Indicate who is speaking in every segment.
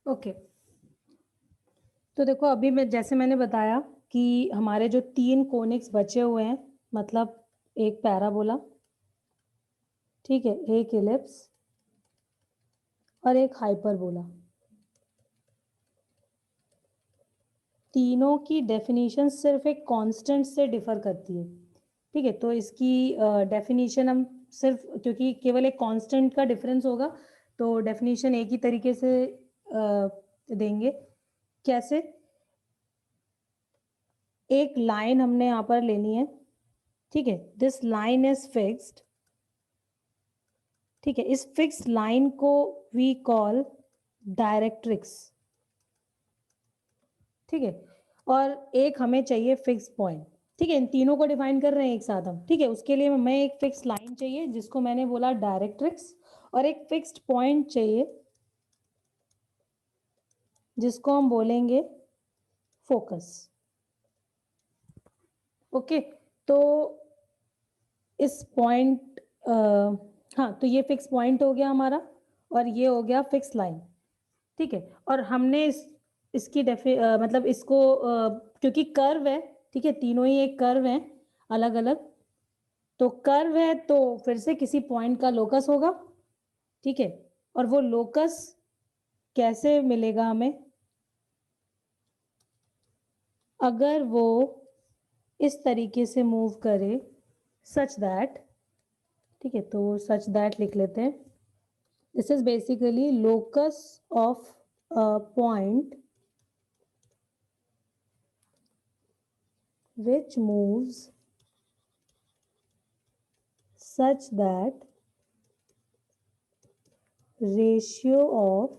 Speaker 1: Okay तो देखो अभी मैंने बताया कि हमारे जो 3 कोनिक्स बचे हुए हैं, मतलब एक पैराबोला, ठीक है, एक इलिप्स और एक हाइपरबोला। तीनों की डेफिनेशन सिर्फ एक कांस्टेंट से डिफर करती है, ठीक है। तो इसकी डेफिनेशन हम सिर्फ, क्योंकि केवल एक कांस्टेंट का डिफरेंस होगा, तो डेफिनेशन एक ही तरीके से देंगे। कैसे? एक लाइन हमने यहाँ पर लेनी है, ठीक है, दिस लाइन इज फिक्स्ड, ठीक है। इस फिक्स लाइन को वी कॉल डायरेक्ट्रिक्स, ठीक है। और एक हमें चाहिए फिक्स पॉइंट, ठीक है। इन तीनों को डिफाइन कर रहे हैं एक साथ हम, ठीक है। उसके लिए हमें एक फिक्स लाइन चाहिए जिसको मैंने बोला डायरेक्ट्रिक्स, और एक फिक्स्ड पॉइंट चाहिए जिसको हम बोलेंगे फोकस। ओके, तो इस पॉइंट, हाँ, तो ये फिक्स पॉइंट हो गया हमारा और ये हो गया फिक्स लाइन, ठीक है। और हमने इसकी मतलब इसको क्योंकि कर्व है, ठीक है, तीनों ही एक कर्व है अलग अलग, तो कर्व है तो फिर से किसी पॉइंट का लोकस होगा, ठीक है। और वो लोकस कैसे मिलेगा हमें? अगर वो इस तरीके से मूव करे, सच दैट, ठीक है, तो सच दैट लिख लेते हैं। This is basically locus of a point which moves such that ratio of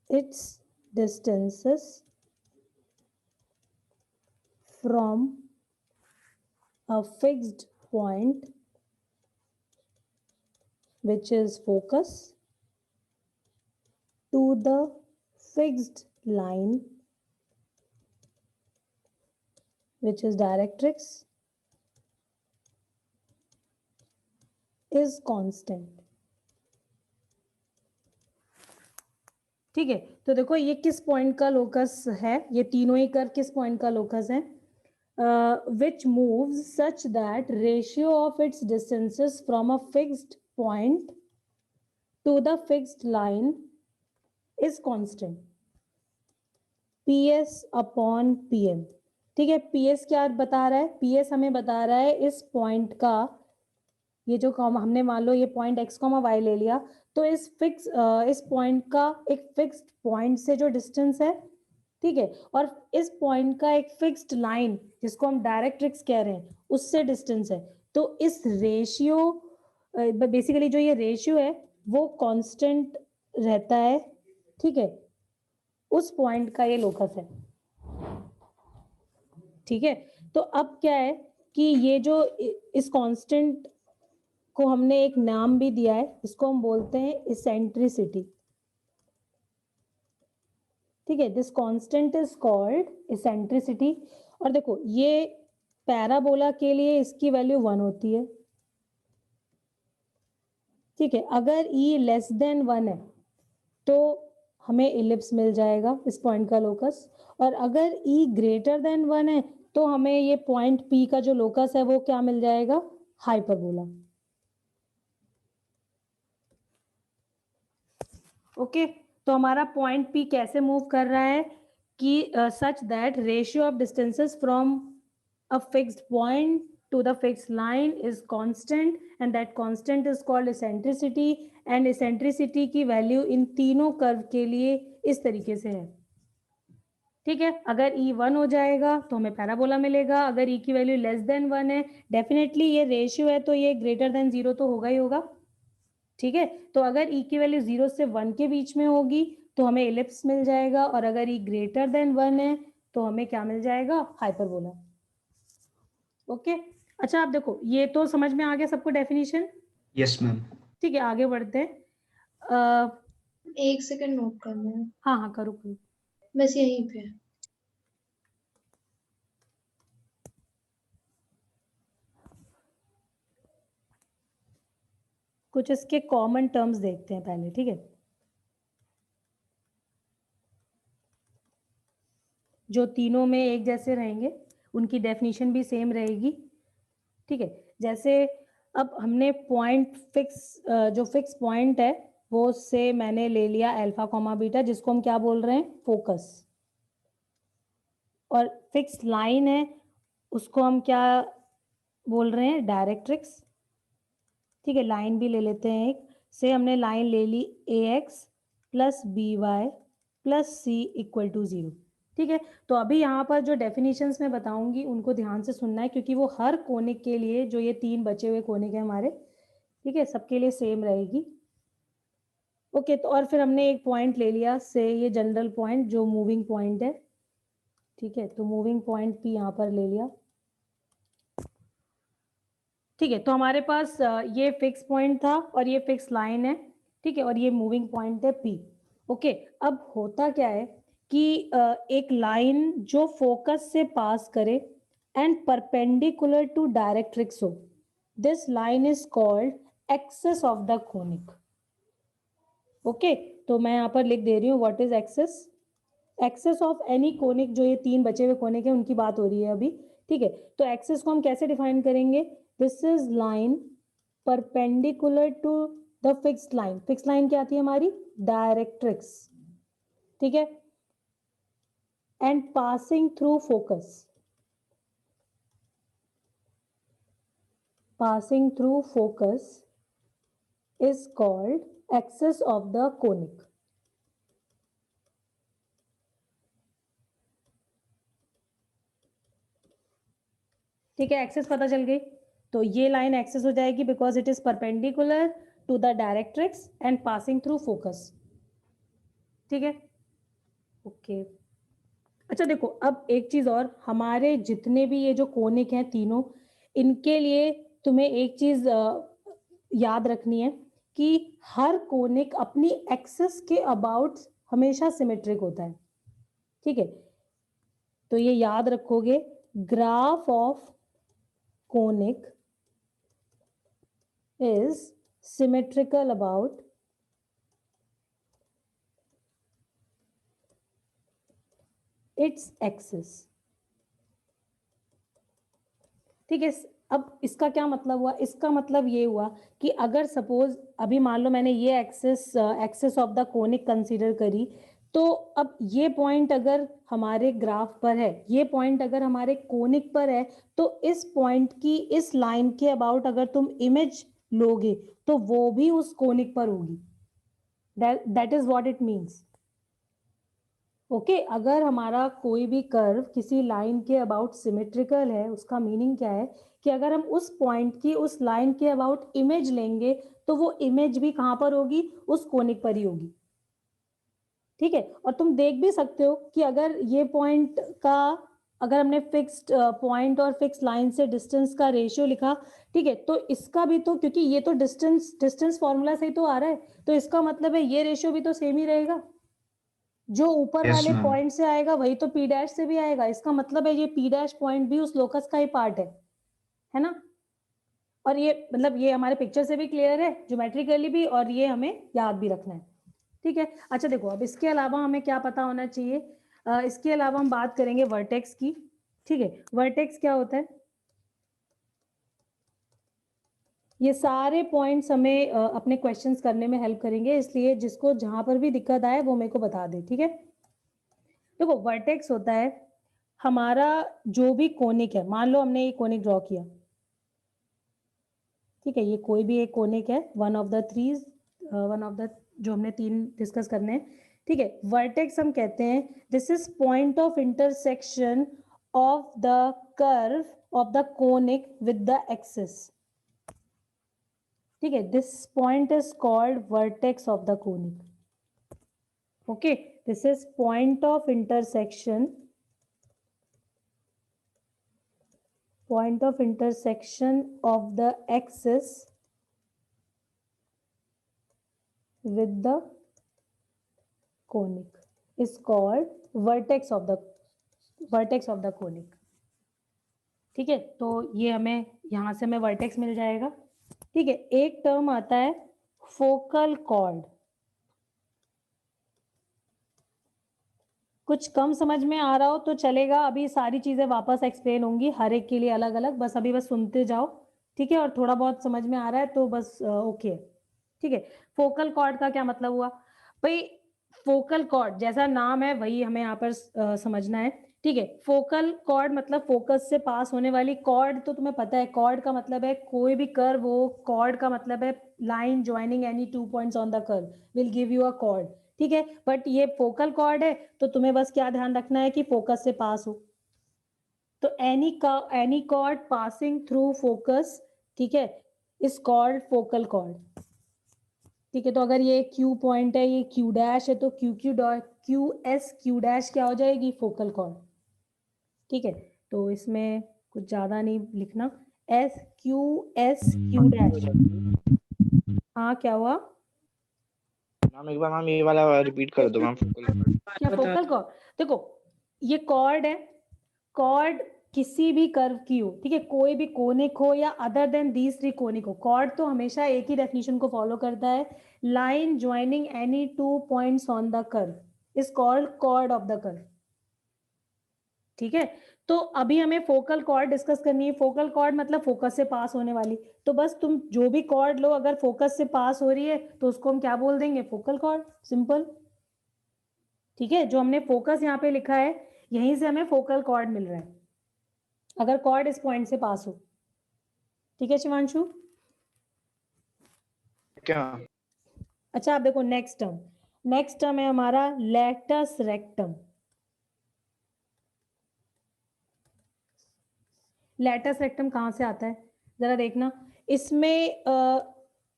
Speaker 1: its distances from a fixed point which is focus to the fixed line which is directrix is constant, ठीक है। तो देखो ये किस point का locus है, ये तीनों ही कर्व किस पॉइंट का लोकस है? which moves such that ratio of its distances from a fixed point to the fixed line is constant, PS upon PM, ठीक है। PS क्या बता रहा है? PS हमें बता रहा है इस पॉइंट का, ये जो हमने मान लो ये पॉइंट x, y ले लिया, तो इस पॉइंट का एक फिक्स्ड पॉइंट से जो डिस्टेंस है, ठीक है, और इस पॉइंट का एक फिक्स्ड लाइन जिसको हम डायरेक्ट्रिक्स कह रहे हैं उससे डिस्टेंस है। तो इस रेशियो, बेसिकली जो ये रेशियो है वो कांस्टेंट रहता है, ठीक है, उस पॉइंट का ये लोकस है, ठीक है। तो अब क्या है कि ये जो इस कांस्टेंट को हमने एक नाम भी दिया है, इसको हम बोलते हैं इसेंट्रिसिटी, ठीक है। This constant is called eccentricity. और देखो ये पैराबोला के लिए इसकी वैल्यू 1 होती है, ठीक है। अगर E लेस देन 1 है तो हमें इलिप्स मिल जाएगा इस पॉइंट का लोकस, और अगर E ग्रेटर देन 1 है तो हमें ये पॉइंट P का जो लोकस है वो क्या मिल जाएगा? हाइपरबोला। ओके, तो हमारा पॉइंट P कैसे मूव कर रहा है कि such that ratio of distances from a fixed point to the fixed line is constant and that constant is called eccentricity, and eccentricity की वैल्यू इन तीनों कर्व के लिए इस तरीके से है, ठीक है। अगर E 1 हो जाएगा तो हमें पैराबोला मिलेगा, अगर E की वैल्यू लेस देन 1 है, डेफिनेटली ये रेशियो है तो ये ग्रेटर देन 0 तो होगा ही होगा, ठीक है। तो अगर E की वैल्यू 0 से 1 के बीच में होगी तो हमें इलिप्स मिल जाएगा, और अगर E ग्रेटर देन 1 है तो हमें क्या मिल जाएगा? हाइपरबोला। ओके, अच्छा आप देखो ये तो समझ में आ गया सबको डेफिनेशन?
Speaker 2: Yes ma'am.
Speaker 1: ठीक है, आगे बढ़ते हैं।
Speaker 3: एक सेकंड नोट करना है।
Speaker 1: हाँ हाँ, करो करो।
Speaker 3: बस यहीं पे।
Speaker 1: कुछ इसके कॉमन टर्म्स देखते हैं पहले, ठीक है। जो तीनों में एक जैसे रहेंगे, उनकी डेफिनेशन भी सेम रहेगी। ठीक है, जैसे अब हमने पॉइंट फिक्स, जो फिक्स पॉइंट है वो से मैंने ले लिया अल्फा कॉमा बीटा, जिसको हम क्या बोल रहे हैं, फोकस। और फिक्स लाइन है, उसको हम क्या बोल रहे हैं, डायरेक्ट्रिक्स। ठीक है, लाइन भी ले लेते हैं एक, से हमने लाइन ले ली a x plus b y plus C equal to 0। ठीक है, तो अभी यहाँ पर जो डेफिनेशंस मैं बताऊंगी उनको ध्यान से सुनना है, क्योंकि वो हर कोनिक के लिए, जो ये 3 बचे हुए कोनिक है हमारे, ठीक है, सबके लिए सेम रहेगी। ओके, तो और फिर हमने एक पॉइंट ले लिया से, ये जनरल पॉइंट जो मूविंग पॉइंट है। ठीक है, तो मूविंग पॉइंट भी यहाँ पर ले लिया। ठीक है, तो हमारे पास ये फिक्स पॉइंट था और ये फिक्स लाइन है। ठीक है, और ये मूविंग पॉइंट है पी। ओके, अब होता क्या है कि एक लाइन जो फोकस से पास करे एंड परपेंडिकुलर टू डायरेक्ट्रिक्स हो, this line is called axis of the conic. Okay, तो मैं यहाँ पर लिख दे रही हूँ what is axis. Axis of any conic, जो ये 3 बचे हुए कोनिक है उनकी बात हो रही है अभी। ठीक है, तो एक्सेस को हम कैसे डिफाइन करेंगे, this is line perpendicular to the fixed line. Fixed line क्या आती है हमारी, डायरेक्ट्रिक्स। ठीक है, and passing through focus. Passing through focus is called axis of the conic. ठीक है, एक्सेस पता चल गई, तो ये लाइन एक्सेस हो जाएगी because it is perpendicular to the directrix and passing through focus. ठीक है, ओके। अच्छा देखो, अब एक चीज और, हमारे जितने भी ये जो कोनिक हैं तीनों, इनके लिए तुम्हें एक चीज याद रखनी है कि हर कोनिक अपनी एक्सेस के अबाउट हमेशा सिमेट्रिक होता है। ठीक है, तो ये याद रखोगे, graph of conic is symmetrical about its axis। ठीक है, अब इसका क्या मतलब हुआ, इसका मतलब ये हुआ कि अगर सपोज अभी मान लो मैंने ये axis of the conic consider करी, तो अब ये पॉइंट अगर हमारे ग्राफ पर है, ये पॉइंट अगर हमारे कोनिक पर है, तो इस पॉइंट की, इस लाइन के अबाउट अगर तुम इमेज लोगे तो वो भी उस कोनिक पर होगी। That is what it means. Okay, अगर हमारा कोई भी कर्व किसी लाइन के अबाउट सिमेट्रिकल है, उसका मीनिंग क्या है कि अगर हम उस पॉइंट की, उस लाइन के अबाउट इमेज लेंगे, तो वो इमेज भी कहां पर होगी, उस कोनिक पर ही होगी। ठीक है, और तुम देख भी सकते हो कि अगर ये पॉइंट का, अगर हमने फिक्स्ड पॉइंट और फिक्स लाइन से डिस्टेंस का रेशियो लिखा, ठीक है, तो इसका भी तो, क्योंकि ये तो डिस्टेंस फॉर्मूला से ही तो आ रहा है, तो इसका मतलब है ये रेशियो भी तो सेम ही रहेगा। जो ऊपर
Speaker 2: यस
Speaker 1: वाले
Speaker 2: मैम।
Speaker 1: पॉइंट से आएगा वही तो पी डैश से भी आएगा। इसका मतलब है ये पी डैश पॉइंट भी उस लोकस का ही पार्ट है ना। और ये मतलब ये हमारे पिक्चर से भी क्लियर है, ज्योमेट्रिकली भी, और ये हमें याद भी रखना है। ठीक है, अच्छा देखो, अब इसके अलावा हमें क्या पता होना चाहिए, इसके अलावा हम बात करेंगे वर्टेक्स की। ठीक है, वर्टेक्स क्या होता है, ये सारे पॉइंट्स हमें अपने क्वेश्चंस करने में हेल्प करेंगे, इसलिए जिसको जहां पर भी दिक्कत आए वो मेरे को बता दे। ठीक है, देखो वर्टेक्स होता है हमारा जो भी कोनिक है, मान लो हमने ये कोनिक ड्रॉ किया। ठीक है, ये कोई भी एक कोनिक है, वन ऑफ द जो हमने 3 डिस्कस करने हैं। ठीक है, वर्टेक्स हम कहते हैं this is point of intersection of the curve of the conic with the axis. ठीक है, this point is called vertex of the conic. Okay, this is point of intersection of the axis with the conic is called vertex of the conic। ठीक है, तो ये हमें यहां से हमें वर्टेक्स मिल जाएगा। ठीक है, एक टर्म आता है फोकल कॉर्ड। कुछ कम समझ में आ रहा हो तो चलेगा, अभी सारी चीजें वापस एक्सप्लेन होंगी हर एक के लिए अलग अलग, बस अभी बस सुनते जाओ, ठीक है। और थोड़ा बहुत समझ में आ रहा है तो बस ओके, ठीक है। फोकल कॉर्ड का क्या मतलब हुआ भाई? फोकल कॉर्ड जैसा नाम है वही हमें यहाँ पर समझना है, ठीक है। फोकल कॉर्ड मतलब फोकस से पास होने वाली, कॉर्ड तो तुम्हें पता है, कॉर्ड का मतलब है कोई भी कर्व हो, कॉर्ड का मतलब है line joining any 2 points on the curve will give you a cord, ठीक है। बट ये फोकल कॉर्ड है तो तुम्हें बस क्या ध्यान रखना है कि फोकस से पास हो, तो any cord passing through focus, ठीक है, इज कॉल्ड फोकल कॉर्ड, ठीक है। तो अगर ये क्यू पॉइंट है, ये क्यू डैश है, तो क्यू एस क्यू डैश क्या हो जाएगी? फोकल कॉर्ड, ठीक है। तो इसमें कुछ ज्यादा नहीं लिखना, एस क्यू डैश। हाँ क्या हुआ
Speaker 2: मैम? एक बार मैम ये वाला रिपीट कर दो मैम, फोकल कॉर्ड।
Speaker 1: क्या? फोकल कॉर्ड, देखो ये कॉर्ड है, कॉर्ड किसी भी कर्व की हो, ठीक है, कोई भी कोनिक हो या other than these three conic हो, कॉर्ड तो हमेशा एक ही डेफिनेशन को फॉलो करता है, line joining any 2 points on the curve is called chord of the curve, ठीक है। तो अभी हमें फोकल कॉर्ड डिस्कस करनी है। फोकल कॉर्ड मतलब फोकस से पास होने वाली, तो बस तुम जो भी कॉर्ड लो अगर फोकस से पास हो रही है तो उसको हम क्या बोल देंगे? फोकल कॉर्ड, सिंपल, ठीक है। जो हमने फोकस यहाँ पे लिखा है यहीं से हमें फोकल कॉर्ड मिल रहा है अगर कॉर्ड इस पॉइंट से पास हो, ठीक है शिवांशु?
Speaker 2: क्या?
Speaker 1: अच्छा आप देखो नेक्स्ट टर्म है हमारा लेटस रेक्टम। लेटस रेक्टम कहाँ से आता है जरा देखना, इसमें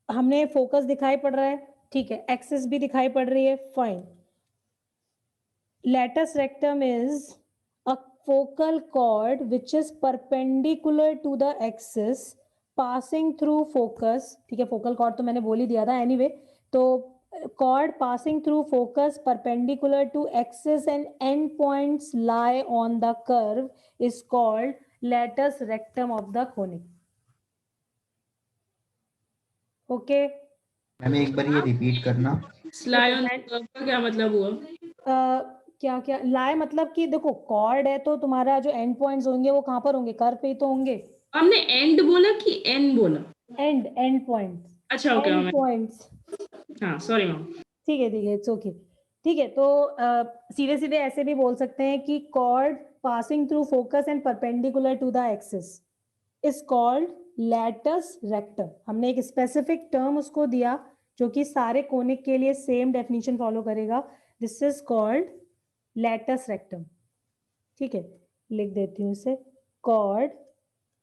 Speaker 1: हमने फोकस दिखाई पड़ रहा है, ठीक है, एक्सिस भी दिखाई पड़ रही है, fine. Latus rectum is a focal cord which is perpendicular to the axis passing through focus, ठीक है। focal cord तो मैंने बोल ही दिया था anyway, तो cord passing through focus perpendicular to axis and end points lie on the curve is called latus rectum of the conic, okay?
Speaker 4: Ma'am एक बार ये रिपीट करना।
Speaker 5: स्लाई ऑन कर्व का क्या मतलब हुआ?
Speaker 1: क्या क्या लाए मतलब कि देखो कॉर्ड है तो तुम्हारा जो एंड पॉइंट्स होंगे वो कहाँ पर होंगे? कर्व पे ही तो होंगे।
Speaker 5: हमने एंड बोला कि एन बोला?
Speaker 1: एंड पॉइंट्स,
Speaker 5: अच्छा ओके
Speaker 1: एंड पॉइंट्स,
Speaker 5: हाँ सॉरी मैम।
Speaker 1: ठीक है इट्स ओके, ठीक है। तो सीधे सीधे ऐसे भी बोल सकते हैं कि chord passing through focus and perpendicular to the axis is called latus rectum. हमने एक स्पेसिफिक टर्म उसको दिया जो कि सारे कोनिक के लिए सेम डेफिनेशन फॉलो करेगा, this is called latus rectum, ठीक है। लिख देती हूँ इसे, chord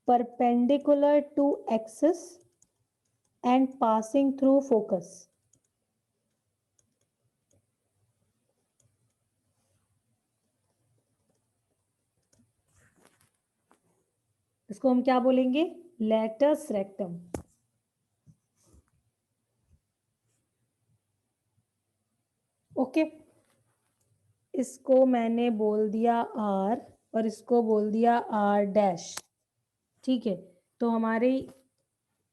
Speaker 1: perpendicular to axis and passing through focus, इसको हम क्या बोलेंगे? Latus rectum, okay. इसको मैंने बोल दिया आर और इसको बोल दिया आर डैश, ठीक है। तो हमारी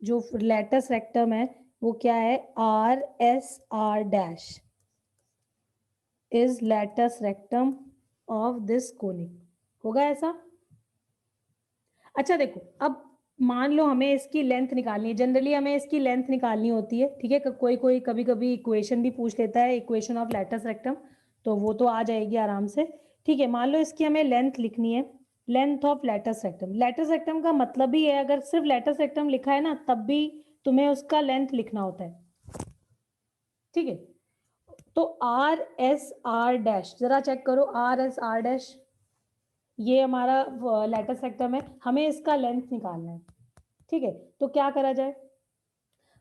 Speaker 1: जो लैटस रेक्टम है वो क्या है? R S R dash is latus rectum of this conic, होगा ऐसा? अच्छा देखो अब मान लो हमें इसकी लेंथ निकालनी है, जनरली हमें इसकी लेंथ निकालनी होती है, ठीक है। कोई कोई कभी कभी इक्वेशन भी पूछ लेता है, इक्वेशन ऑफ लैटस रेक्टम, तो वो तो आ जाएगी आराम से, ठीक है। मान लो इसकी हमें लेंथ लिखनी है, length of latus rectum. Latus rectum का मतलब ही है अगर सिर्फ लैटस रेक्टम लिखा है ना तब भी तुम्हें उसका लेंथ लिखना होता है, ठीक है। तो आर एस आर डैश जरा चेक करो, आर एस आर डैश ये हमारा लैटस रेक्टम है, हमें इसका लेंथ निकालना है, ठीक है। तो क्या करा जाए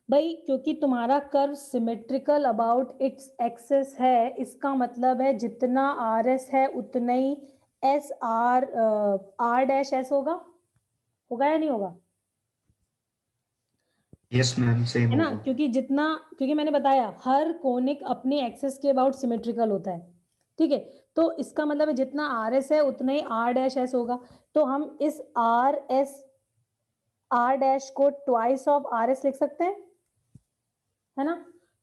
Speaker 1: भाई? क्योंकि तुम्हारा curve symmetrical about its axis है, इसका मतलब है जितना आर एस है उतना ही s r r dash s होगा या नहीं होगा?
Speaker 4: यस मैम सेम
Speaker 1: है ना,
Speaker 4: होगा।
Speaker 1: क्योंकि मैंने बताया हर कोनिक अपने एक्सिस के अबाउट सिमेट्रिकल होता है, ठीक है। तो इसका मतलब है जितना आर एस है उतना ही आर डैश एस होगा, तो हम इस आर एस आर डैश को ट्वाइस ऑफ आर एस लिख सकते हैं, है ना।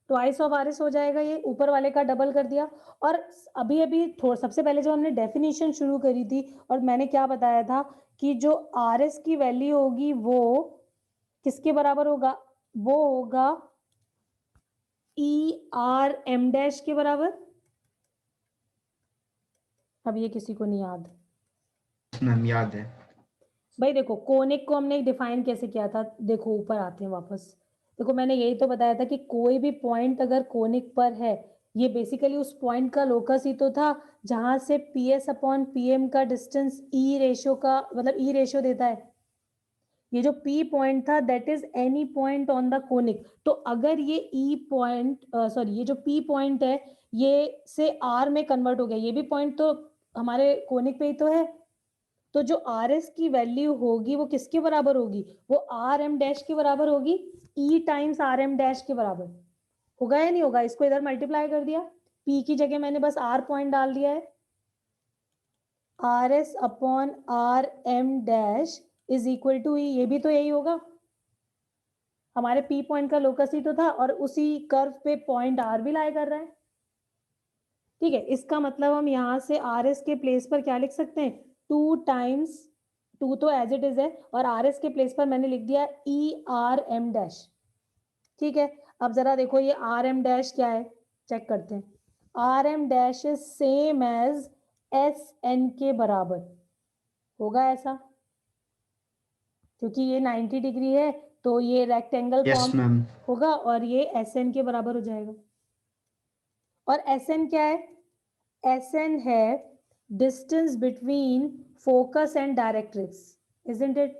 Speaker 1: ट्वाइस ऑफ आर एस हो जाएगा, ये ऊपर वाले का डबल कर दिया। और अभी अभी सबसे पहले जब हमने डेफिनेशन शुरू करी थी और मैंने क्या बताया था कि जो आर एस की वैल्यू होगी वो किसके बराबर होगा, वो होगा ई आर एम डैश के बराबर। अब ये किसी को नहीं याद?
Speaker 4: यस मैम याद है।
Speaker 1: भाई देखो कोनिक को हमने डिफाइन कैसे किया था, देखो ऊपर आते हैं वापस। देखो मैंने यही तो बताया था कि कोई भी पॉइंट अगर कोनिक पर है, ये बेसिकली उस पॉइंट का लोकस ही तो था जहां से P S upon P M का डिस्टेंस ई रेशियो का मतलब ई रेशियो देता है। ये जो P पॉइंट था that is any point on the conic. तो अगर ये E पॉइंट सॉरी ये जो P पॉइंट है ये से R में कन्वर्ट हो गया, ये भी पॉइंट तो हमारे कोनिक पे ही तो है। तो जो आर एस की वैल्यू होगी वो किसके बराबर होगी, वो आर एम डैश के बराबर होगी, ई टाइम्स आर एम डैश के बराबर होगा या नहीं होगा। इसको इधर मल्टीप्लाई कर दिया, पी की जगह मैंने बस आर पॉइंट डाल दिया है, r s upon r M dash is equal to e, ये भी तो यही होगा, हमारे पी पॉइंट का लोकस ही तो था और उसी कर्व पे पॉइंट आर भी लाई कर रहा है। ठीक है, इसका मतलब हम यहाँ से आर एस के प्लेस पर क्या लिख सकते हैं, 2 टाइम्स 2 तो एज इट इज है और आर एस के प्लेस पर मैंने लिख दिया ई आर एम डैश। ठीक है, अब जरा देखो ये आर एम डैश क्या है, चेक करते हैं। R M dash is same as S N के बराबर होगा ऐसा, क्योंकि ये 90 डिग्री है तो ये रेक्टेंगल
Speaker 4: यस
Speaker 1: फॉर्म
Speaker 4: मैम।
Speaker 1: होगा और ये एस एन के बराबर हो जाएगा। और एस एन क्या है, एस एन है distance between focus and directrix, isn't it?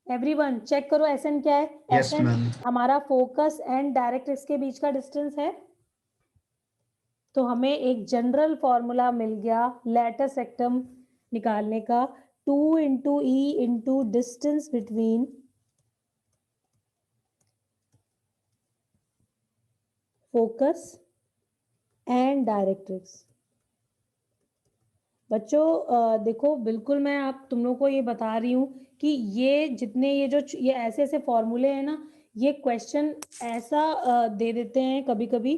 Speaker 1: Everyone check करो एस एन क्या है।
Speaker 4: Yes
Speaker 1: S N
Speaker 4: ma'am.
Speaker 1: हमारा फोकस एंड डायरेक्ट्रिक्स के बीच का डिस्टेंस है। तो हमें एक जनरल फॉर्मूला मिल गया लैटिस रेक्टम निकालने का, 2 into E into distance between focus and directrix. बच्चों देखो बिल्कुल मैं आप तुम लोग को ये बता रही हूँ कि ये जितने ये ऐसे ऐसे फॉर्मूले हैं ना, ये क्वेश्चन ऐसा दे देते हैं कभी कभी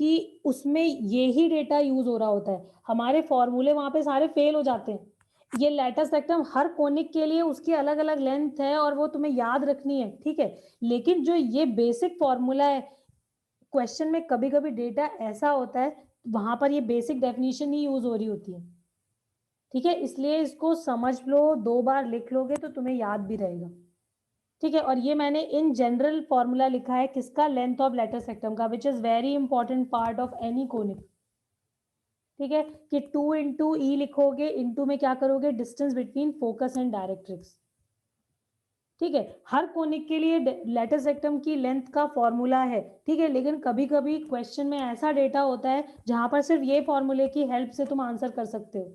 Speaker 1: कि उसमें ये ही डेटा यूज हो रहा होता है, हमारे फॉर्मूले वहां पे सारे फेल हो जाते हैं। ये लैटिस रेक्टम हर कोनिक के लिए उसकी अलग अलग लेंथ है और वो तुम्हें याद रखनी है, ठीक है। लेकिन जो ये बेसिक फॉर्मूला है, क्वेश्चन में कभी कभी डेटा ऐसा होता है वहां पर ये बेसिक डेफिनेशन ही यूज हो रही होती है, ठीक है। इसलिए इसको समझ लो, 2 बार लिख लोगे तो तुम्हें याद भी रहेगा, ठीक है। और ये मैंने इन जनरल फॉर्मूला लिखा है किसका, लेंथ ऑफ लैटिस रेक्टम का, which is very important part of any conic, ठीक है। कि 2 इंटू ई लिखोगे, इंटू में क्या करोगे, distance between focus and directrix, ठीक है। हर कोनिक के लिए लैटिस रेक्टम की लेंथ का फॉर्मूला है, ठीक है। लेकिन कभी कभी क्वेश्चन में ऐसा डेटा होता है जहां पर सिर्फ ये फॉर्मूले की हेल्प से तुम आंसर कर सकते हो,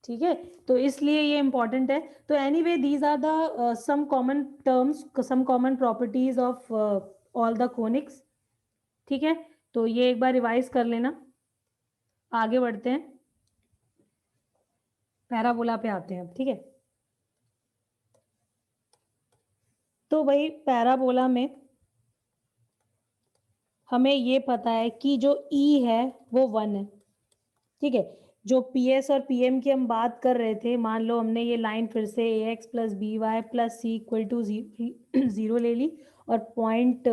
Speaker 1: ठीक है। तो इसलिए ये इंपॉर्टेंट है। तो anyway these are the some common terms, some common properties of all the conics, ठीक है। तो ये एक बार रिवाइज कर लेना। आगे बढ़ते हैं, पैराबोला पे आते हैं अब, ठीक है। तो भाई पैराबोला में हमें ये पता है कि जो E है वो 1 है, ठीक है। जो PS और PM की हम बात कर रहे थे, मान लो हमने ये लाइन फिर से AX plus BY plus C equal to 0 ले ली और पॉइंट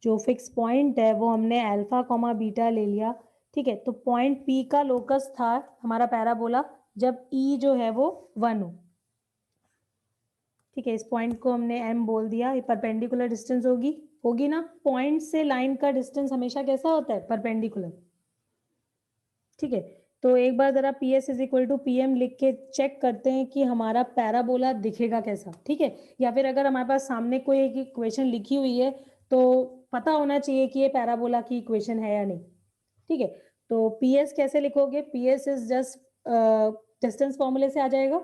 Speaker 1: जो फिक्स पॉइंट है वो हमने अल्फा कॉमा बीटा ले लिया, ठीक है। तो पॉइंट P का लोकस था हमारा पैराबोला जब E जो है वो 1 हो, ठीक है। इस पॉइंट को हमने M बोल दिया, ये परपेंडिकुलर डिस्टेंस होगी ना, पॉइंट से लाइन का डिस्टेंस हमेशा कैसा होता है, परपेंडिकुलर, ठीक है। तो एक बार जरा PS is equal to PM लिख के चेक करते हैं कि हमारा पैराबोला दिखेगा कैसा, ठीक है। या फिर अगर हमारे पास सामने कोई एक इक्वेशन लिखी हुई है तो पता होना चाहिए कि ये पैराबोला की इक्वेशन है या नहीं, ठीक है। तो PS कैसे लिखोगे, PS इज जस्ट डिस्टेंस फॉर्मूले से आ जाएगा,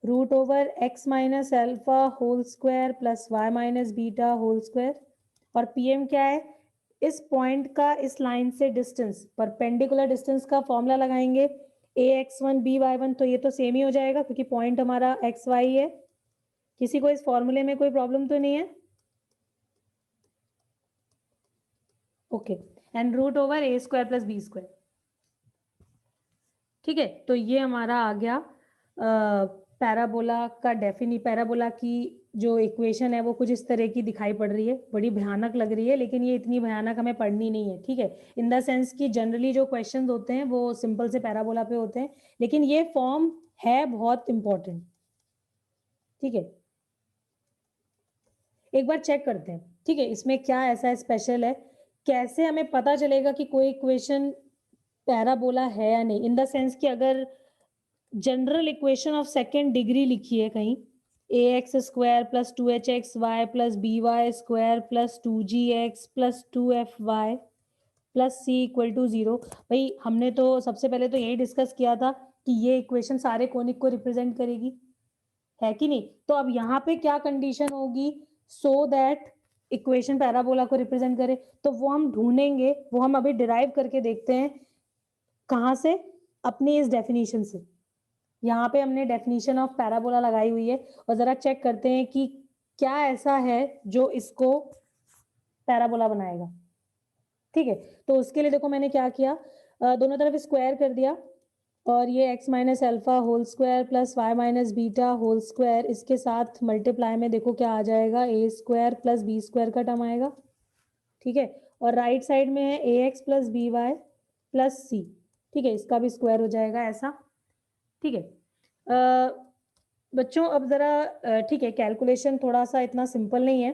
Speaker 1: root over x minus alpha whole square plus y minus beta whole square. और PM क्या है, इस पॉइंट का इस लाइन से डिस्टेंस, परपेंडिकुलर डिस्टेंस का फॉर्मूला लगाएंगे ax1 by1, तो ये तो सेम ही हो जाएगा क्योंकि पॉइंट हमारा xy है। किसी को इस फॉर्मूले में कोई प्रॉब्लम तो नहीं है, okay, and root over A square plus B square. ठीक है, तो ये हमारा आ गया पैराबोला का पैराबोला की जो इक्वेशन है वो कुछ इस तरह की दिखाई पड़ रही है, बड़ी भयानक लग रही है, लेकिन ये इतनी भयानक हमें पढ़नी नहीं है। ठीक है, इन द सेंस कि जनरली जो क्वेश्चंस होते हैं वो सिंपल से पैराबोला पे होते हैं, लेकिन ये फॉर्म है बहुत इंपॉर्टेंट। ठीक है, एक बार चेक करते हैं। ठीक है, इसमें क्या ऐसा स्पेशल है, कैसे हमें पता चलेगा कि कोई इक्वेशन पैराबोला है या नहीं, इन द सेंस कि अगर general equation of second degree लिखी है कहीं, a x square plus 2hxy plus by square plus 2gx plus 2fy plus C equal to 0। भाई हमने तो सबसे पहले तो यही डिस्कस किया था कि ये इक्वेशन सारे कोनिक को रिप्रेजेंट करेगी, है कि नहीं? तो अब यहाँ पे क्या कंडीशन होगी सो दैट इक्वेशन पैराबोला को रिप्रेजेंट करे, तो वो हम ढूंढेंगे, वो हम अभी डिराइव करके देखते हैं। कहाँ से? अपनी इस डेफिनेशन से। यहाँ पे हमने डेफिनेशन ऑफ पैराबोला लगाई हुई है, और जरा चेक करते हैं कि क्या ऐसा है जो इसको पैराबोला बनाएगा। ठीक है, तो उसके लिए देखो मैंने क्या किया, दोनों तरफ स्क्वायर कर दिया, और ये x minus alpha whole square plus Y minus beta whole square, इसके साथ मल्टीप्लाई में देखो क्या आ जाएगा, a square plus B square का टर्म आएगा। ठीक है, और राइट साइड में है a x plus b y plus c. ठीक है, इसका भी स्क्वायर हो जाएगा ऐसा। ठीक है, बच्चों अब जरा ठीक है, कैलकुलेशन थोड़ा सा इतना सिंपल नहीं है,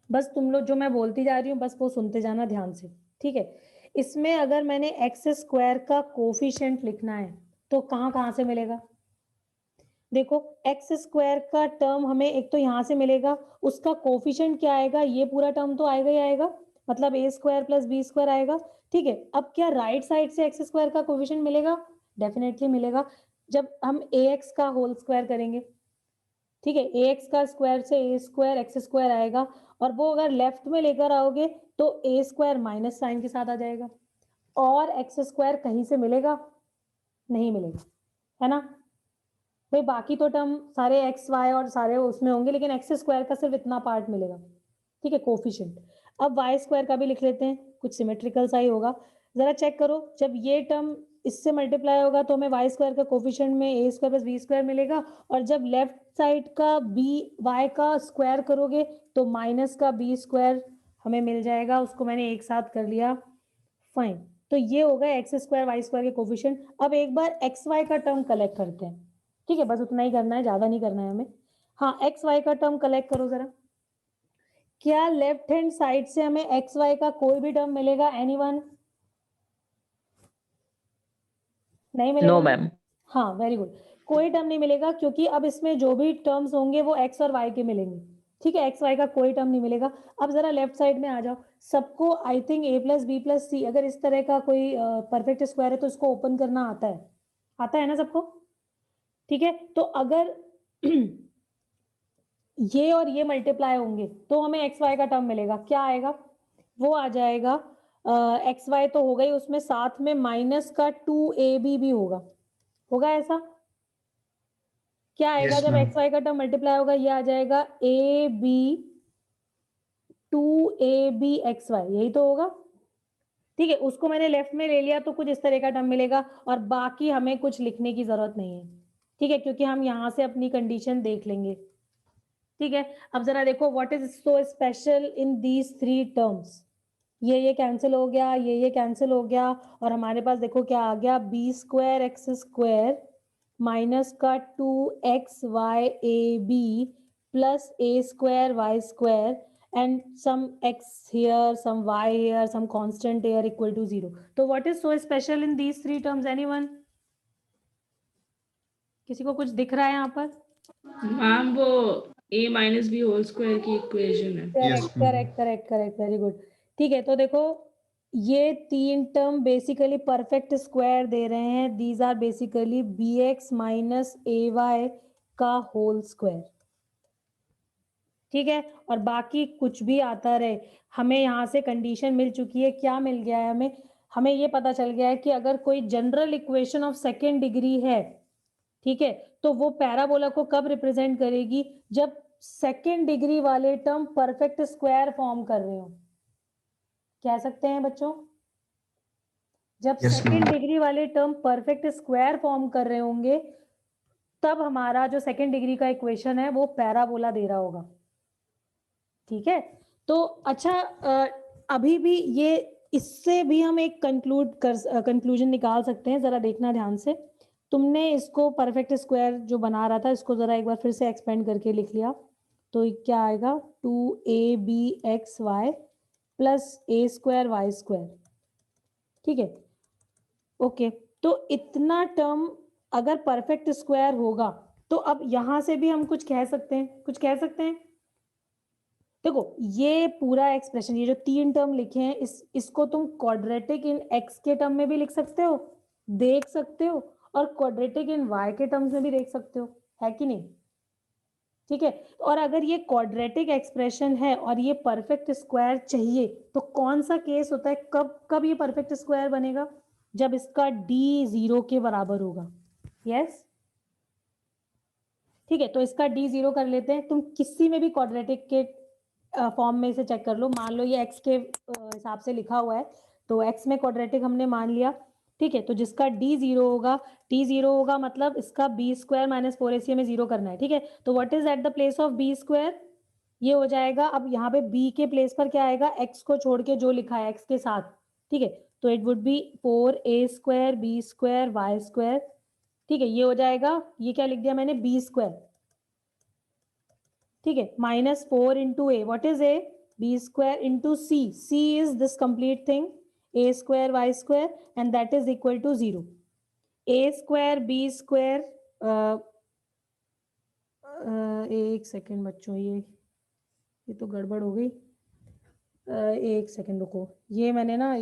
Speaker 1: बस तुम लोग जो मैं बोलती जा रही हूँ बस वो सुनते जाना ध्यान से। ठीक है, इसमें अगर मैंने एक्स स्क्वायर का कोफिशिएंट लिखना है तो कहाँ कहाँ से मिलेगा? देखो एक्स स्क्वायर का टर्म हमें एक तो यहाँ से मिलेगा, उसका कोफिशिएंट क्या आएगा, ये पूरा टर्म तो आएगा ही आएगा, मतलब ए स्क्वायर प्लस बी स्क्वायर आएगा। ठीक है, अब क्या राइट साइड से एक्स स्क्वायर का कोफिशिएंट मिलेगा? डेफिनेटली मिलेगा, जब हम ए एक्स का होल स्क्वायर करेंगे। ठीक है, ए एक्स का स्क्वायर से ए स्क्वायर एक्स स्क्वायर आएगा, और वो अगर लेफ्ट में लेकर आओगे तो ए स्क्वायर माइनस साइन के साथ आ जाएगा, और एक्स स्क्वायर कहीं से मिलेगा? नहीं मिलेगा, है ना भाई? बाकी तो टर्म सारे एक्स वाई और सारे उसमें होंगे, लेकिन एक्स स्क्वायर का सिर्फ इतना पार्ट मिलेगा। ठीक है, कोफिशिएंट। अब वाई स्क्वायर का भी लिख लेते हैं, कुछ सिमेट्रिकल सा ही होगा। जरा चेक करो, जब ये टर्म इससे मल्टीप्लाई होगा तो हमें वाई स्क्वायर का कोफिशिएंट में ए स्क्वायर प्लस बी स्क्वायर मिलेगा, और जब लेफ्ट साइड का बी वाई का स्क्वायर करोगे तो माइनस का बी स्क्वायर हमें मिल जाएगा, उसको मैंने एक साथ कर लिया। फाइन, तो ये होगा एक्स स्क्वायर वाई स्क्वायर के कोफिशिएंट। अब एक बार एक्स वाई का टर्म कलेक्ट करते हैं। ठीक है, बस उतना ही करना है, ज्यादा नहीं करना है हमें। हाँ, एक्स वाई का टर्म कलेक्ट करो जरा। क्या लेफ्ट हैंड साइड से हमें एक्स वाई का कोई भी टर्म मिलेगा? एनीवन? नहीं मिलेगा?
Speaker 6: No ma'am.
Speaker 1: हाँ, वेरी गुड, कोई टर्म नहीं मिलेगा, क्योंकि अब इसमें जो भी टर्म्स होंगे वो एक्स और वाई के मिलेंगे। ठीक है, एक्स वाई का कोई टर्म नहीं मिलेगा। अब जरा लेफ्ट साइड में आ जाओ, सबको I think a plus b plus c, अगर इस तरह का कोई परफेक्ट स्क्वायर है तो इसको ओपन करना आता है, आता है ना सबको? ठीक है, तो अगर ये और ये मल्टीप्लाई होंगे तो हमें एक्स वाई का टर्म मिलेगा। क्या आएगा? वो आ जाएगा एक्स वाई तो होगा ही, उसमें साथ में माइनस का 2ab भी होगा, होगा ऐसा? क्या आएगा
Speaker 4: Yes,
Speaker 1: जब
Speaker 4: ma'am.
Speaker 1: एक्स वाई का टर्म मल्टीप्लाई होगा? ये आ जाएगा A B 2ab x Y, यही तो होगा। ठीक है, उसको मैंने लेफ्ट में ले लिया तो कुछ इस तरह का टर्म मिलेगा, और बाकी हमें कुछ लिखने की जरूरत नहीं है। ठीक है, क्योंकि हम यहाँ से अपनी कंडीशन देख लेंगे। ठीक है, अब जरा देखो what is so special in these three terms. ये कैंसिल हो गया, ये कैंसिल हो गया, और हमारे पास देखो क्या आ गया, B square X square minus का 2xyab plus A square Y square and some x here, some y here, some constant here equal to 0. So what is so special in these three terms? Anyone? किसी को कुछ दिख रहा है यहाँ पर?
Speaker 5: Ma'am वो a minus B whole square की इक्वेशन है।
Speaker 1: Correct correct correct correct, very good. ठीक है, तो देखो ये तीन टर्म बेसिकली परफेक्ट स्क्वायर दे रहे हैं, these are basically bx minus ay का होल स्क्वायर। ठीक है, और बाकी कुछ भी आता रहे, हमें यहाँ से कंडीशन मिल चुकी है। क्या मिल गया है हमें? हमें ये पता चल गया है कि अगर कोई general equation of second degree है, ठीक है, तो वो पैराबोला को कब रिप्रेजेंट करेगी? जब सेकेंड डिग्री वाले टर्म परफेक्ट स्क्वायर फॉर्म कर रहे हो। कह सकते हैं बच्चों? जब
Speaker 4: Yes,
Speaker 1: सेकंड
Speaker 4: ma'am.
Speaker 1: डिग्री वाले टर्म परफेक्ट स्क्वायर फॉर्म कर रहे होंगे तब हमारा जो सेकंड डिग्री का इक्वेशन है वो पैराबोला दे रहा होगा। ठीक है, तो अच्छा अभी भी ये इससे भी हम एक कंक्लूजन निकाल सकते हैं। जरा देखना ध्यान से, तुमने इसको परफेक्ट स्क्वायर जो बना रहा था इसको जरा एक बार फिर से एक्सपेंड करके लिख लिया तो क्या आएगा 2abxy plus a square Y square. ठीक है, ओके, तो इतना टर्म अगर परफेक्ट स्क्वायर होगा तो अब यहां से भी हम कुछ कह सकते हैं। देखो ये पूरा एक्सप्रेशन, ये जो 3 टर्म लिखे हैं इसको तुम क्वाड्रेटिक इन x के टर्म में भी लिख सकते हो, देख सकते हो, और क्वाड्रेटिक इन y के टर्म्स में भी देख सकते हो, है कि नहीं? ठीक है, और अगर ये क्वाड्रेटिक एक्सप्रेशन है और ये परफेक्ट स्क्वायर चाहिए तो कौन सा केस होता है, कब ये परफेक्ट स्क्वायर बनेगा? जब इसका d 0 के बराबर होगा। यस, ठीक है, तो इसका d 0 कर लेते हैं। तुम किसी में भी क्वाड्रेटिक के फॉर्म में इसे चेक कर लो। मान लो ये x के हिसाब से लिखा हुआ है तो x में क्वाड्रेटिक हमने मान लिया। ठीक है, तो जिसका d 0 होगा, t 0 होगा मतलब इसका b स्क्वायर माइनस 4ac में 0 करना है। ठीक है, तो what is at the place of b square? ये हो जाएगा, अब यहाँ पे b के प्लेस पर क्या आएगा, x को छोड़ के जो लिखा है x के साथ। ठीक है, तो it would B 4a square b square y square. ठीक है, ये हो जाएगा, ये क्या लिख दिया मैंने, b स्क्वायर। ठीक है, minus 4 into A, what is A, B square into C, C is this complete thing, A square Y square and that is equal to 0। A square B square, एक सेकेंड बच्चों, ये तो गड़बड़ हो गई। एक सेकेंड रुको, ये मैंने ना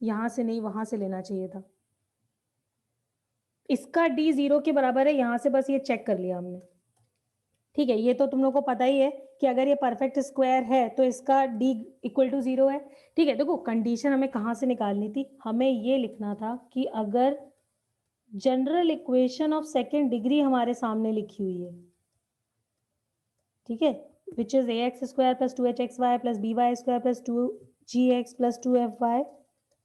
Speaker 1: यहां से नहीं वहां से लेना चाहिए था। इसका d 0 के बराबर है, यहां से बस ये चेक कर लिया हमने। ठीक है, ये तो तुम लोग को पता ही है कि अगर ये परफेक्ट स्क्वायर है तो इसका d इक्वल टू 0 है। ठीक है, देखो कंडीशन हमें कहाँ से निकालनी थी, हमें ये लिखना था कि अगर general equation of second degree हमारे सामने लिखी हुई है, ठीक है, which is ax square plus 2hxy plus by square plus 2gx plus 2fy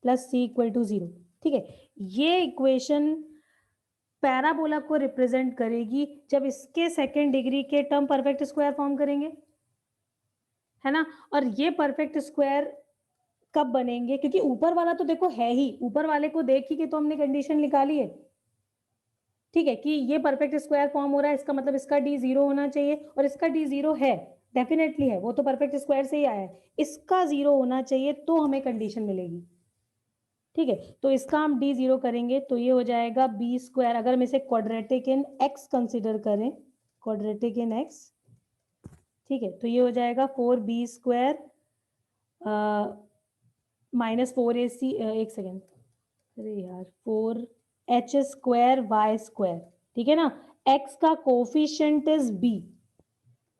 Speaker 1: plus c equal to 0। ठीक है, ये इक्वेशन पैराबोला को रिप्रेजेंट करेगी जब इसके सेकेंड डिग्री के टर्म परफेक्ट स्क्वायर फॉर्म करेंगे, है ना? और ये परफेक्ट स्क्वायर कब बनेंगे, क्योंकि ऊपर वाला तो देखो है ही, ऊपर वाले को देख ही के तो हमने कंडीशन निकाली है। ठीक है, कि ये परफेक्ट स्क्वायर फॉर्म हो रहा है, इसका मतलब इसका d 0 होना चाहिए, और इसका d 0 है, डेफिनेटली है, वो तो परफेक्ट स्क्वायर से ही आया है। इसका 0 होना चाहिए तो हमें कंडीशन मिलेगी। ठीक है, तो इसका हम d 0 करेंगे तो ये हो जाएगा b स्क्वायर, अगर हम इसे क्वाड्रेटिक इन x कंसिडर करें, क्वाड्रेटिक इन x, ठीक है, तो ये हो जाएगा 4b स्क्वायर माइनस 4ac, एक सेकेंड, अरे यार 4h स्क्वायर y स्क्वायर। ठीक है ना, x का coefficient is b,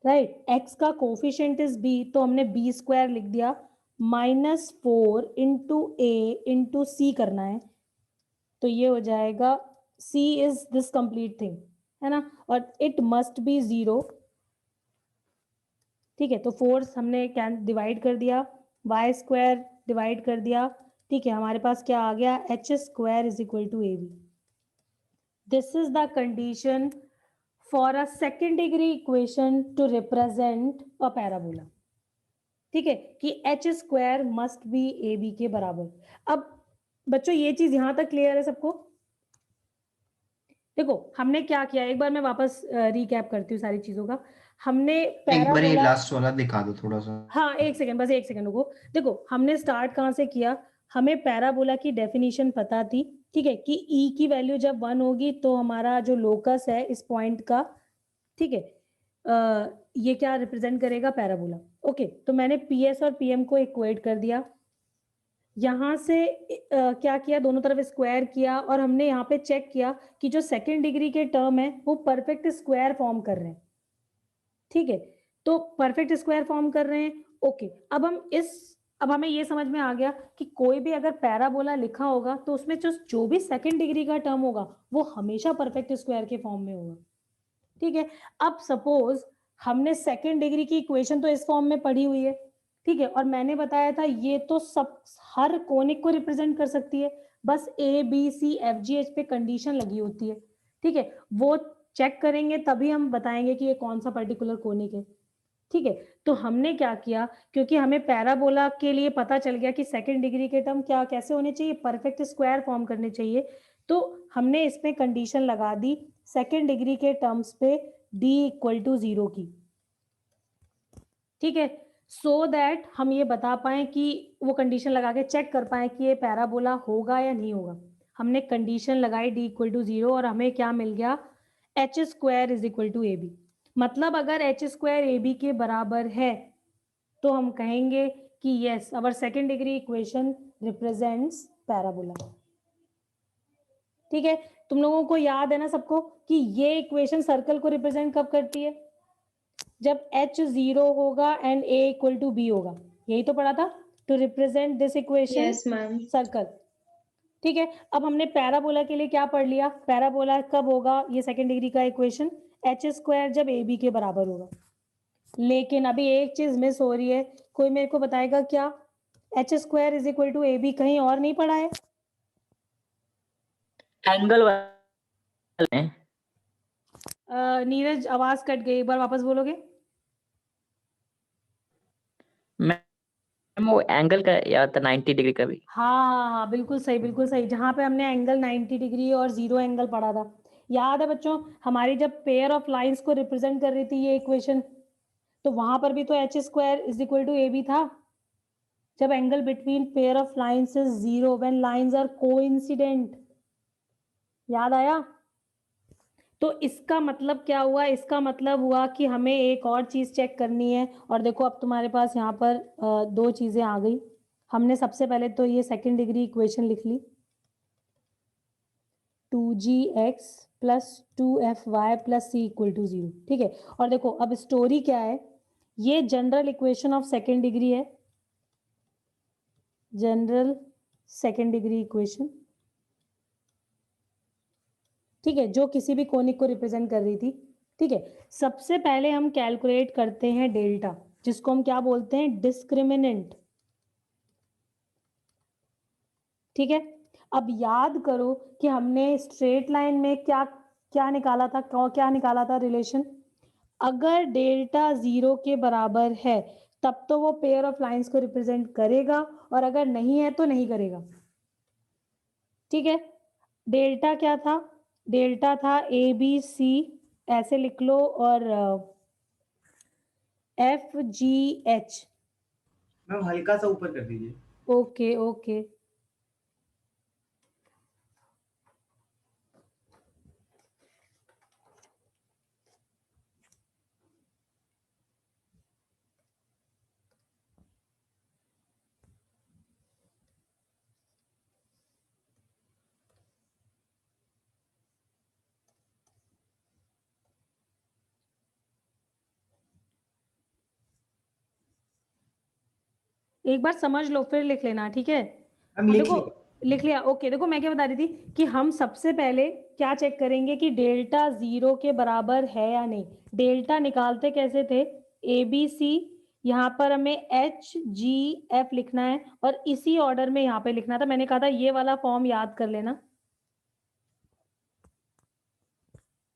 Speaker 1: right, x का कोफिशिएंट इज b, तो हमने b स्क्वायर लिख दिया, माइनस 4 इंटू ए इंटू सी करना है, तो ये हो जाएगा c is this complete thing, है ना, और इट मस्ट बी 0। ठीक है, तो 4 हमने डिवाइड कर दिया, y स्क्वायर डिवाइड कर दिया। ठीक है, हमारे पास क्या आ गया, h square is equal to ab। This is the condition for a second degree equation to represent a parabola. ठीक है, कि h square must be ab के बराबर। अब बच्चों ये चीज यहां तक क्लियर है सबको? देखो हमने क्या किया, एक बार मैं वापस रिकैप करती हूँ सारी चीजों का। हमने
Speaker 4: एक बार ये
Speaker 1: पैराबोला,
Speaker 4: लास्ट वाला दिखा दो थोड़ा सा।
Speaker 1: हाँ एक सेकंड, बस एक सेकंड रुको। देखो हमने स्टार्ट कहाँ से किया, हमें पैराबोला की डेफिनेशन पता थी। ठीक है, कि e की वैल्यू जब 1 होगी तो हमारा जो लोकस है इस पॉइंट का, ठीक है, ये क्या रिप्रेजेंट करेगा, पैराबोला। ओके, तो मैंने PS और PM को इक्वेट कर दिया, यहां से क्या किया, दोनों तरफ स्क्वायर किया, और हमने यहाँ पे चेक किया कि जो सेकेंड डिग्री के टर्म है वो परफेक्ट स्क्वायर फॉर्म कर रहे हैं। ठीक है, तो परफेक्ट स्क्वायर फॉर्म कर रहे हैं। ओके, अब हमें ये समझ में आ गया कि कोई भी अगर पैराबोला लिखा होगा तो उसमें जो भी सेकंड डिग्री का टर्म होगा वो हमेशा परफेक्ट स्क्वायर के फॉर्म में होगा। ठीक है, अब सपोज हमने सेकंड डिग्री की इक्वेशन तो इस फॉर्म में पढ़ी हुई है, ठीक है, और मैंने बताया था ये तो सब हर कोनिक को रिप्रेजेंट कर सकती है, बस A B C F G H पे कंडीशन लगी होती है। ठीक है, वो चेक करेंगे तभी हम बताएंगे कि ये कौन सा पर्टिकुलर कोनिक है। ठीक है, तो हमने क्या किया, क्योंकि हमें पैराबोला के लिए पता चल गया कि सेकंड डिग्री के टर्म क्या कैसे होने चाहिए, परफेक्ट स्क्वायर फॉर्म करने चाहिए, तो हमने इसमें कंडीशन लगा दी सेकंड डिग्री के टर्म्स पे d इक्वल टू 0 की। ठीक है, सो दैट हम ये बता पाए कि वो कंडीशन लगा के चेक कर पाए कि ये पैराबोला होगा या नहीं होगा। हमने कंडीशन लगाई d इक्वल टू 0 और हमें क्या मिल गया, H square is equal to A B. मतलब अगर एच स्क्वायर ए बी के बराबर है तो हम कहेंगे कि yes our second degree equation represents parabola. ठीक है, तुम लोगों को याद है ना सबको कि ये इक्वेशन सर्कल को रिप्रेजेंट कब करती है, जब h 0 होगा and a equal to b होगा, यही तो पढ़ा था, to represent this equation
Speaker 3: yes ma'am.
Speaker 1: Circle. ठीक है, अब हमने पैराबोला के लिए क्या पढ़ लिया, पैराबोला कब होगा ये सेकेंड डिग्री का इक्वेशन, एच स्क्वायर जब ए बी के बराबर होगा। लेकिन अभी एक चीज मिस हो रही है, कोई मेरे को बताएगा क्या, H square is equal to A B कहीं और नहीं पढ़ा है?
Speaker 6: एंगल वाले
Speaker 1: नीरज आवाज कट गई, एक बार वापस बोलोगे?
Speaker 6: मैम वो एंगल का याद था 90 डिग्री का भी।
Speaker 1: हाँ बिल्कुल सही, बिल्कुल सही, जहां पे हमने एंगल 90 डिग्री और 0 एंगल पढ़ा था, याद है बच्चों? हमारी जब पेयर ऑफ लाइंस को रिप्रेजेंट कर रही थी ये इक्वेशन, तो वहां पर भी तो H square is equal to A B था, जब angle between pair of lines is 0 when lines are coincident. याद आया? तो इसका मतलब क्या हुआ, इसका मतलब हुआ कि हमें एक और चीज चेक करनी है, और देखो अब तुम्हारे पास यहाँ पर दो चीजें आ गई। हमने सबसे पहले तो ये सेकेंड डिग्री इक्वेशन लिख ली, 2gx plus 2fy plus C equal to 0। ठीक है, और देखो अब स्टोरी क्या है, ये general equation of second degree है, जनरल सेकेंड डिग्री इक्वेशन। ठीक है, जो किसी भी कोनिक को रिप्रेजेंट कर रही थी। ठीक है, सबसे पहले हम कैलकुलेट करते हैं डेल्टा, जिसको हम क्या बोलते हैं, डिस्क्रिमिनेंट। ठीक है, अब याद करो कि हमने स्ट्रेट लाइन में क्या क्या निकाला था, क्या निकाला था रिलेशन, अगर डेल्टा 0 के बराबर है तब तो वो पेयर ऑफ लाइंस को रिप्रेजेंट करेगा, और अगर नहीं है तो नहीं करेगा। ठीक है, डेल्टा क्या था, डेल्टा था ए बी सी, ऐसे लिख लो, और एफ जी एच।
Speaker 4: मैम हल्का सा ऊपर कर दीजिए।
Speaker 1: ओके ओके, एक बार समझ लो फिर लिख लेना। ठीक है,
Speaker 4: मैम लिख
Speaker 1: देखो
Speaker 4: लिया।
Speaker 1: लिख लिया। ओके, देखो मैं क्या बता रही थी कि हम सबसे पहले क्या चेक करेंगे कि डेल्टा 0 के बराबर है या नहीं। डेल्टा निकालते कैसे थे, ए बी सी, यहाँ पर हमें एच जी एफ लिखना है, और इसी ऑर्डर में यहाँ पे लिखना था। मैंने कहा था ये वाला फॉर्म याद कर लेना।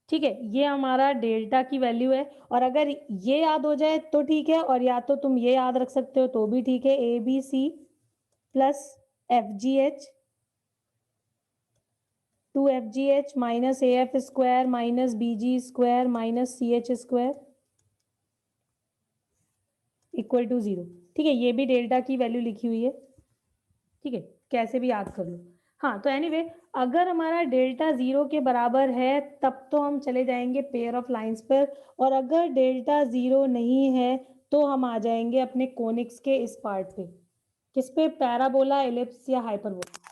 Speaker 1: ठीक है, ये हमारा डेल्टा की वैल्यू है, और अगर ये याद हो जाए तो ठीक है, और या तो तुम ये याद रख सकते हो तो भी ठीक है, A B C plus F G H, 2fgh minus A F square minus B G square minus C H square equal to 0। ठीक है, ये भी डेल्टा की वैल्यू लिखी हुई है। ठीक है, कैसे भी याद कर लो। हाँ, तो एनीवे अगर हमारा डेल्टा 0 के बराबर है तब तो हम चले जाएंगे पेयर ऑफ लाइंस पर, और अगर डेल्टा 0 नहीं है तो हम आ जाएंगे अपने कोनिक्स के इस पार्ट पे, किस पे, पैराबोला, एलिप्स या हाइपरबोला।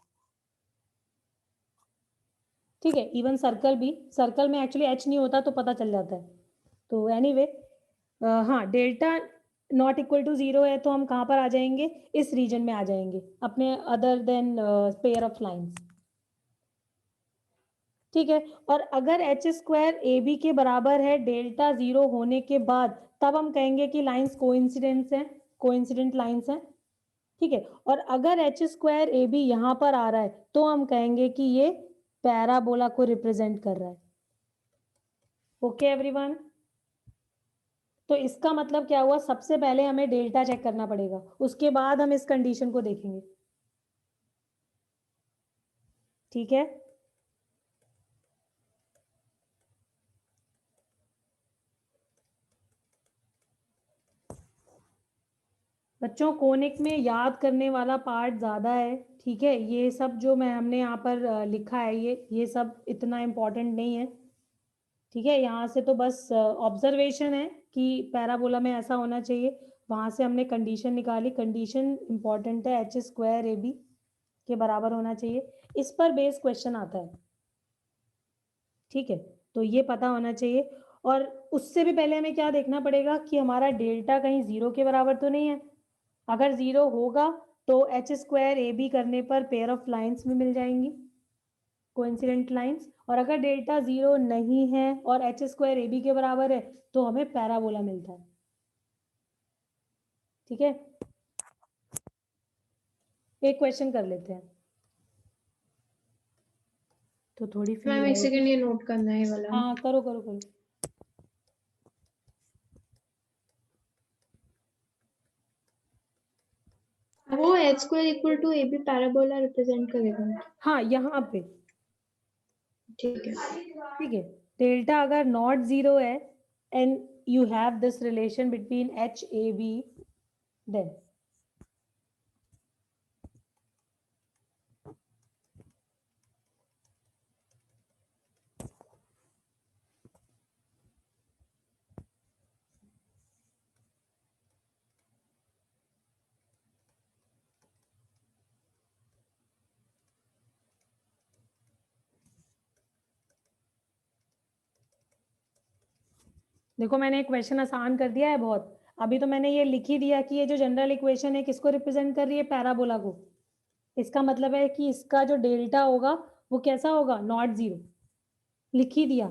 Speaker 1: ठीक है, इवन सर्कल भी, सर्कल में एक्चुअली एच नहीं होता तो पता चल जाता है। तो एनीवे हाँ, डेल्टा नॉट इक्वल टू 0 है तो हम कहाँ पर आ जाएंगे, इस रीजन में आ जाएंगे अपने other than pair of lines. ठीक है, और अगर एच स्क्वायर ए बी के बराबर है डेल्टा 0 होने के बाद, तब हम कहेंगे कि लाइंस कोइंसिडेंस है, कोइंसिडेंट लाइंस हैं, ठीक है। और अगर एच स्क्वायर ए बी यहाँ पर आ रहा है तो हम कहेंगे कि ये पैराबोला को रिप्रेजेंट कर रहा है। ओके एवरीवन, तो इसका मतलब क्या हुआ, सबसे पहले हमें डेल्टा चेक करना पड़ेगा, उसके बाद हम इस कंडीशन को देखेंगे, ठीक है। बच्चों कोनिक में याद करने वाला पार्ट ज़्यादा है, ठीक है। ये सब जो हमने यहाँ पर लिखा है ये सब इतना इम्पोर्टेंट नहीं है, ठीक है। यहाँ से तो बस ऑब्जर्वेशन है कि पैराबोला में ऐसा होना चाहिए, वहाँ से हमने कंडीशन निकाली, कंडीशन इम्पॉर्टेंट है, एच स्क्वायर ए बी के बराबर होना चाहिए, इस पर बेस क्वेश्चन आता है, ठीक है। तो ये पता होना चाहिए। और उससे भी पहले हमें क्या देखना पड़ेगा कि हमारा डेल्टा कहीं 0 के बराबर तो नहीं है। अगर 0 होगा तो एच स्क्वायर ए बी करने पर पेयर ऑफ लाइंस में मिल जाएंगी, कोइंसिडेंट लाइंस। और अगर डेल्टा 0 नहीं है और एच स्क्वायर ए बी के बराबर है तो हमें पैराबोला मिलता है, ठीक है। एक क्वेश्चन कर लेते हैं तो थोड़ी
Speaker 3: मैम
Speaker 1: फील
Speaker 3: एक सेकंड, ये नोट करना है ये वाला।
Speaker 1: हाँ करो करो करो।
Speaker 3: वो H square equal to A B parabola represent करेगा।
Speaker 1: हाँ यहाँ पे
Speaker 3: ठीक है।
Speaker 1: ठीक है, डेल्टा अगर नॉट 0 है and you have this relation between H A B, then देखो मैंने एक क्वेश्चन आसान कर दिया है बहुत, अभी तो मैंने ये लिख ही दिया कि ये जो जनरल इक्वेशन है किसको रिप्रेजेंट कर रही है, पैराबोला को। इसका मतलब है कि इसका जो डेल्टा होगा वो कैसा होगा, नॉट 0, लिख ही दिया,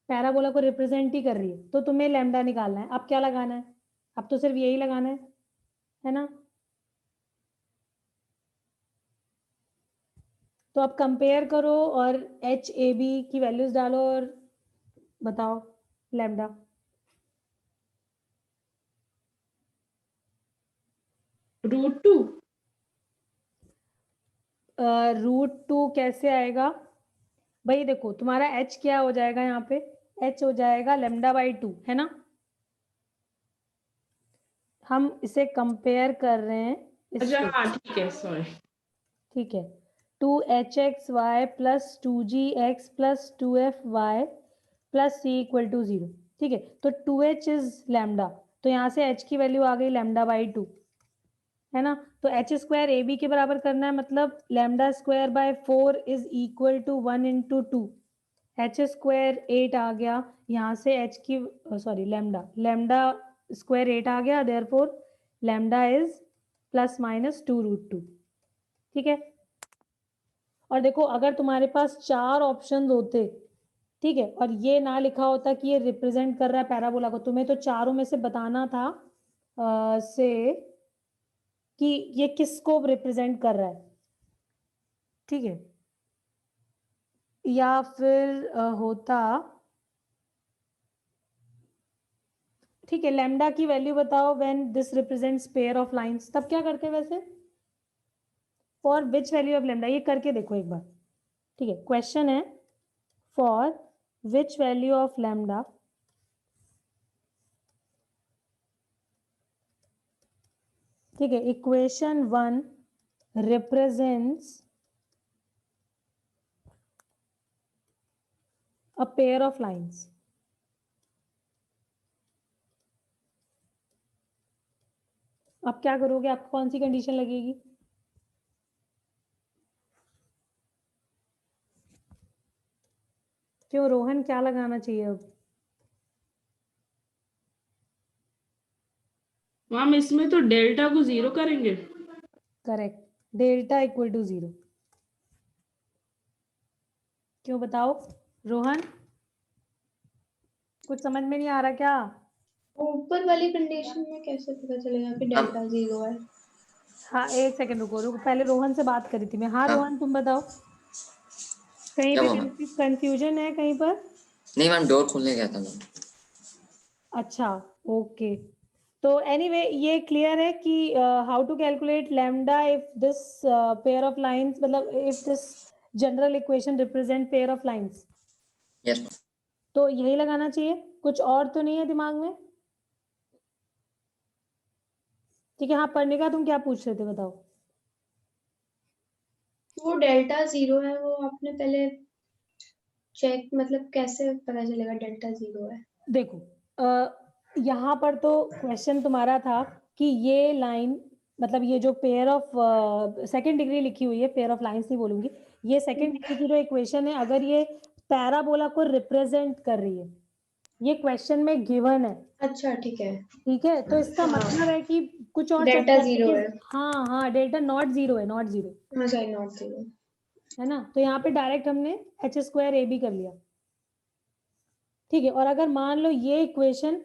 Speaker 1: पैराबोला को रिप्रेजेंट ही कर रही है। तो तुम्हें लैम्डा निकालना है, अब क्या लगाना है, अब तो सिर्फ यही लगाना है ना। तो अब कंपेयर करो और एच ए बी की वैल्यूज डालो और बताओ लैम्डा।
Speaker 5: √2।
Speaker 1: √2 कैसे आएगा भाई, देखो तुम्हारा h क्या हो जाएगा, यहाँ पे h हो जाएगा λ/2, है ना। हम इसे कंपेयर कर रहे हैं
Speaker 5: अच्छा
Speaker 1: इससे,
Speaker 5: हाँ ठीक है, सॉरी।
Speaker 1: ठीक है। 2hxy plus 2gx plus 2fy plus c equal to 0, ठीक है। तो 2h इज लैम्डा, तो यहाँ से h की वैल्यू आ गई λ/2, है ना। तो एच स्क्वायर ए बी के बराबर करना है, मतलब λ²/4 is equal to 1 into 2, h square 8 आ गया, यहाँ से एच की सॉरी लैम्डा स्क्वायर 8 आ गया, देयरफॉर लैम्डा इज ±2√2, ठीक है। और देखो अगर तुम्हारे पास 4 ऑप्शन होते, ठीक है, और ये ना लिखा होता कि ये रिप्रेजेंट कर रहा है पैराबोला को, तुम्हें तो चारों में से बताना था से कि ये किसको रिप्रेजेंट कर रहा है, ठीक है। या फिर होता, ठीक है, लैम्डा की वैल्यू बताओ when this represents pair of lines, तब क्या करते हैं वैसे, for which value of lambda, ये करके देखो एक बार, ठीक है। क्वेश्चन है for which value of lambda ठीक है, equation 1 represents a pair of lines, अब क्या करोगे, आपको कौन सी कंडीशन लगेगी, क्यों रोहन क्या लगाना चाहिए अब,
Speaker 5: मैम इसमें तो डेल्टा को 0 करेंगे।
Speaker 1: करेक्ट, डेल्टा इक्वल टू 0, क्यों बताओ रोहन, कुछ समझ में नहीं आ रहा क्या,
Speaker 3: ऊपर वाली कंडीशन में कैसे पता चलेगा कि डेल्टा 0 है?
Speaker 1: हाँ एक सेकंड रुको रुको, पहले रोहन से बात करी थी मैं। हाँ
Speaker 7: हाँ।
Speaker 1: रोहन तुम बताओ, कहीं
Speaker 7: क्या
Speaker 1: पे
Speaker 7: हुआ मैम?
Speaker 1: कंफ्यूजन है कहीं पर?
Speaker 7: नहीं मैम, डोर खोलने गया था मैम।
Speaker 1: अच्छा ओके, तो एनीवे ये क्लियर है कि how to calculate lambda if this pair of lines, मतलब if this general equation represent pair of lines.
Speaker 7: Yes ma'am.
Speaker 1: तो यही लगाना चाहिए, कुछ और तो नहीं है दिमाग में? ठीक है, हाँ पढ़ने तुम क्या पूछ रहे थे बताओ।
Speaker 3: वो डेल्टा 0 है, वो आपने पहले चेक, मतलब कैसे पता चलेगा डेल्टा 0 है?
Speaker 1: देखो यहाँ पर तो क्वेश्चन तुम्हारा था कि ये लाइन, मतलब ये जो पेयर ऑफ सेकंड डिग्री लिखी हुई है, पेयर ऑफ लाइंस नहीं बोलूंगी, ये सेकंड डिग्री की जो इक्वेशन है, अगर ये पैराबोला को रिप्रेजेंट कर रही है, ये क्वेश्चन में गिवन है।
Speaker 3: अच्छा ठीक है,
Speaker 1: ठीक है, तो इसका
Speaker 3: हाँ।
Speaker 1: मतलब है कि कुछ और
Speaker 3: डेल्टा
Speaker 1: चल रहा
Speaker 3: 0
Speaker 1: है
Speaker 3: है।
Speaker 1: हाँ हाँ, डेल्टा नॉट जीरो है, नॉट जीरो
Speaker 3: हाँ सॉरी, नॉट 0।
Speaker 1: है ना, तो यहाँ पे डायरेक्ट हमने h स्क्वायर ए बी कर लिया। ठीक है, और अगर मान लो ये इक्वेशन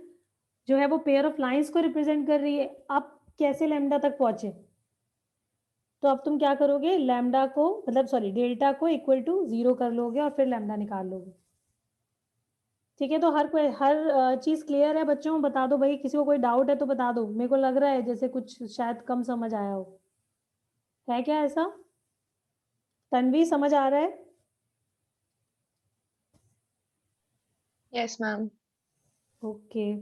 Speaker 1: जो है वो पेयर ऑफ लाइंस को रिप्रेजेंट कर रही है, अब कैसे लैम्डा तक पहुंचे? तो अब तुम क्या करोगे, लैम्डा को मतलब सॉरी डेल्टा को इक्वल टू 0 कर लोगे और फिर लैम्डा निकाल लोगे। ठीक है, तो हर चीज क्लियर है बच्चों? बता दो भाई, किसी को कोई डाउट है तो बता दो, मेरे को लग रहा है जैसे कुछ शायद कम समझ आया हो। है क्या ऐसा? तन्वी समझ आ रहा है?
Speaker 8: Yes ma'am.
Speaker 1: ओके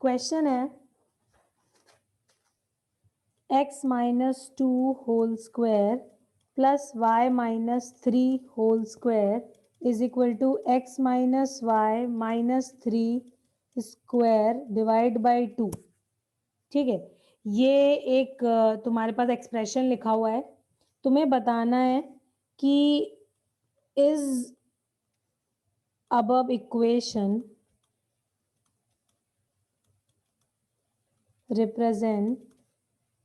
Speaker 1: क्वेश्चन है x minus 2 whole square plus y minus 3 whole square is equal to x minus Y minus 3 square divide by 2। ठीक है, ये एक तुम्हारे पास एक्सप्रेशन लिखा हुआ है, तुम्हें बताना है कि is above equation represent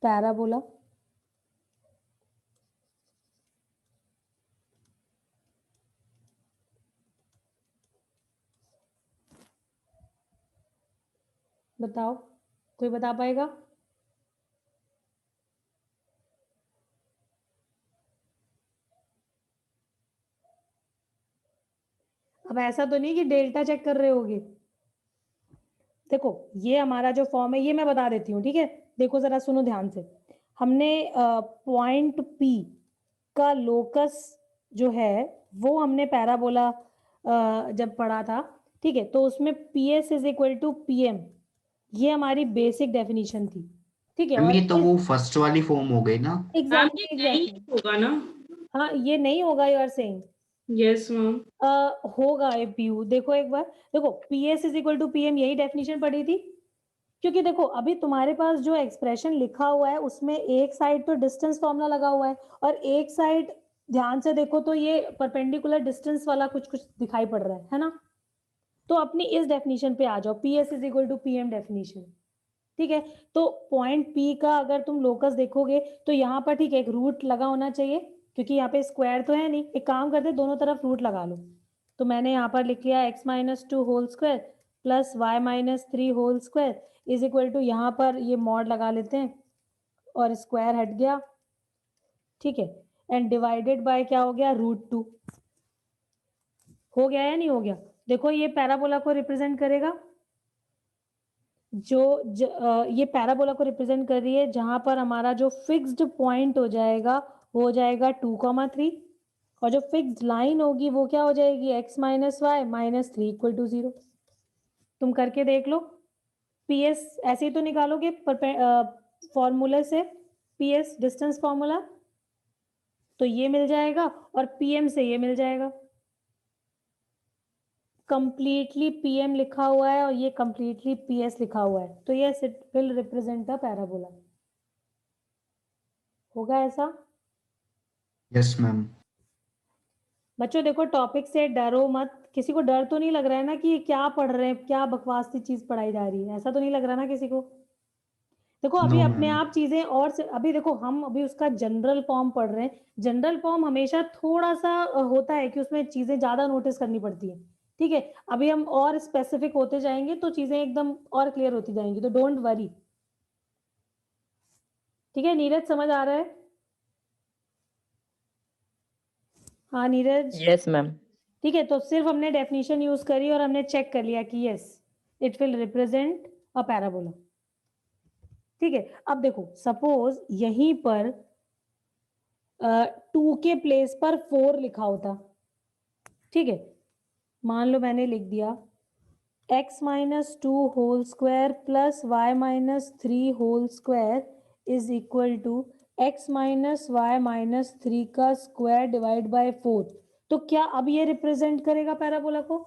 Speaker 1: parabola? बताओ, कोई बता पाएगा? अब ऐसा तो नहीं कि डेल्टा चेक कर रहे होगे। देखो ये हमारा जो फॉर्म है ये मैं बता देती हूँ, ठीक है? देखो जरा सुनो ध्यान से, हमने पॉइंट P का लोकस जो है वो हमने पैराबोला जब पढ़ा था, ठीक है, तो उसमें PS is equal to PM, ये हमारी बेसिक डेफिनेशन थी। ठीक है,
Speaker 4: मैम
Speaker 1: और
Speaker 4: ये तो वो फर्स्ट वाली फॉर्म हो गई ना।
Speaker 5: मैम
Speaker 1: एग्जैक्टली
Speaker 5: ये नहीं
Speaker 1: एग्जैक्टली,
Speaker 5: होगा ना?
Speaker 1: हाँ ये नहीं होगा, you are saying?
Speaker 5: Yes ma'am.
Speaker 1: होगा ये पीयू, देखो एक बार, देखो PS is equal to PM, यही डेफिनेशन पढ़ी थी। क्योंकि देखो अभी तुम्हारे पास जो एक्सप्रेशन लिखा हुआ है उसमें एक साइड तो डिस्टेंस फॉर्मूला लगा हुआ है और एक साइड ध्यान से देखो तो ये परपेंडिकुलर डिस्टेंस वाला कुछ कुछ दिखाई पड़ रहा है ना? तो अपनी इस डेफिनेशन पे आ जाओ, PS is equal to PM definition. ठीक है, तो पॉइंट P का अगर तुम लोकस देखोगे तो यहाँ पर ठीक है एक रूट लगा होना चाहिए, क्योंकि यहाँ पे स्क्वायर तो है नहीं, एक काम करते दोनों तरफ रूट लगा लो। तो मैंने यहाँ पर लिख लिया x minus 2 whole square plus Y minus 3 whole square is equal to, यहाँ पर ये मॉड लगा लेते हैं और स्क्वायर हट गया। ठीक है, एंड डिवाइडेड बाय क्या हो गया, √2। हो गया या नहीं हो गया? देखो ये पैराबोला को रिप्रेजेंट करेगा, ये पैराबोला को रिप्रेजेंट कर रही है, जहां पर हमारा जो फिक्स्ड पॉइंट हो जाएगा वो हो जाएगा 2,3, और जो फिक्स्ड लाइन होगी वो क्या हो जाएगी, x minus Y minus 3 equal to 0। तुम करके देख लो, PS ऐसे ही तो निकालोगे फॉर्मूले से, PS डिस्टेंस फॉर्मूला, तो ये मिल जाएगा और PM से ये मिल जाएगा। कंप्लीटली PM लिखा हुआ है और ये कंप्लीटली PS लिखा हुआ है, तो yes it will represent the parabola. होगा ऐसा?
Speaker 4: Yes ma'am.
Speaker 1: बच्चों देखो टॉपिक से डरो मत किसी को डर तो नहीं लग रहा है ना कि ये क्या पढ़ रहे हैं, क्या बकवास सी चीज पढ़ाई जा रही है, ऐसा तो नहीं लग रहा ना किसी को? देखो अभी
Speaker 4: No,
Speaker 1: अपने
Speaker 4: ma'am.
Speaker 1: आप चीजें और अभी देखो हम अभी उसका जनरल फॉर्म पढ़ रहे हैं। जनरल फॉर्म हमेशा थोड़ा सा होता है कि उसमें चीजें ज्यादा नोटिस करनी पड़ती है, ठीक है। अभी हम और स्पेसिफिक होते जाएंगे तो चीजें एकदम और क्लियर होती जाएंगी, तो डोंट वरी, ठीक है। नीरज समझ आ रहा है? हाँ नीरज,
Speaker 6: यस मैम।
Speaker 1: ठीक है। तो सिर्फ हमने डेफिनेशन यूज करी और हमने चेक कर लिया कि yes it will represent a parabola, ठीक है। अब देखो सपोज यहीं पर 2 के प्लेस पर 4 लिखा होता, ठीक है। मान लो मैंने लिख दिया x minus 2 whole square plus y minus 3 whole square is equal to x minus Y minus 3 का स्क्वायर डिवाइड बाय 4। तो क्या अब ये रिप्रेजेंट करेगा पैराबोला को?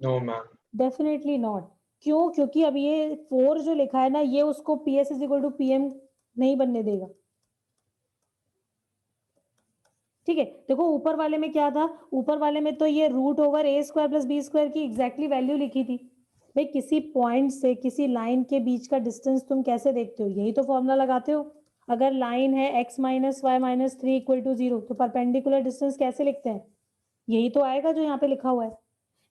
Speaker 9: No ma'am.
Speaker 1: Definitely not. क्यों? क्योंकि अब ये 4 जो लिखा है ना, ये उसको PS is equal to PM नहीं बनने देगा, ठीक है। देखो ऊपर वाले में क्या था, ऊपर वाले में तो ये root over A square plus B square की एग्जैक्टली वैल्यू लिखी थी। भाई किसी पॉइंट से किसी लाइन के बीच का डिस्टेंस तुम कैसे देखते हो? यही तो फॉर्मूला लगाते हो। अगर लाइन है x minus Y minus 3 equal to 0, तो परपेंडिकुलर डिस्टेंस कैसे लिखते हैं? यही तो आएगा जो यहाँ पे लिखा हुआ है।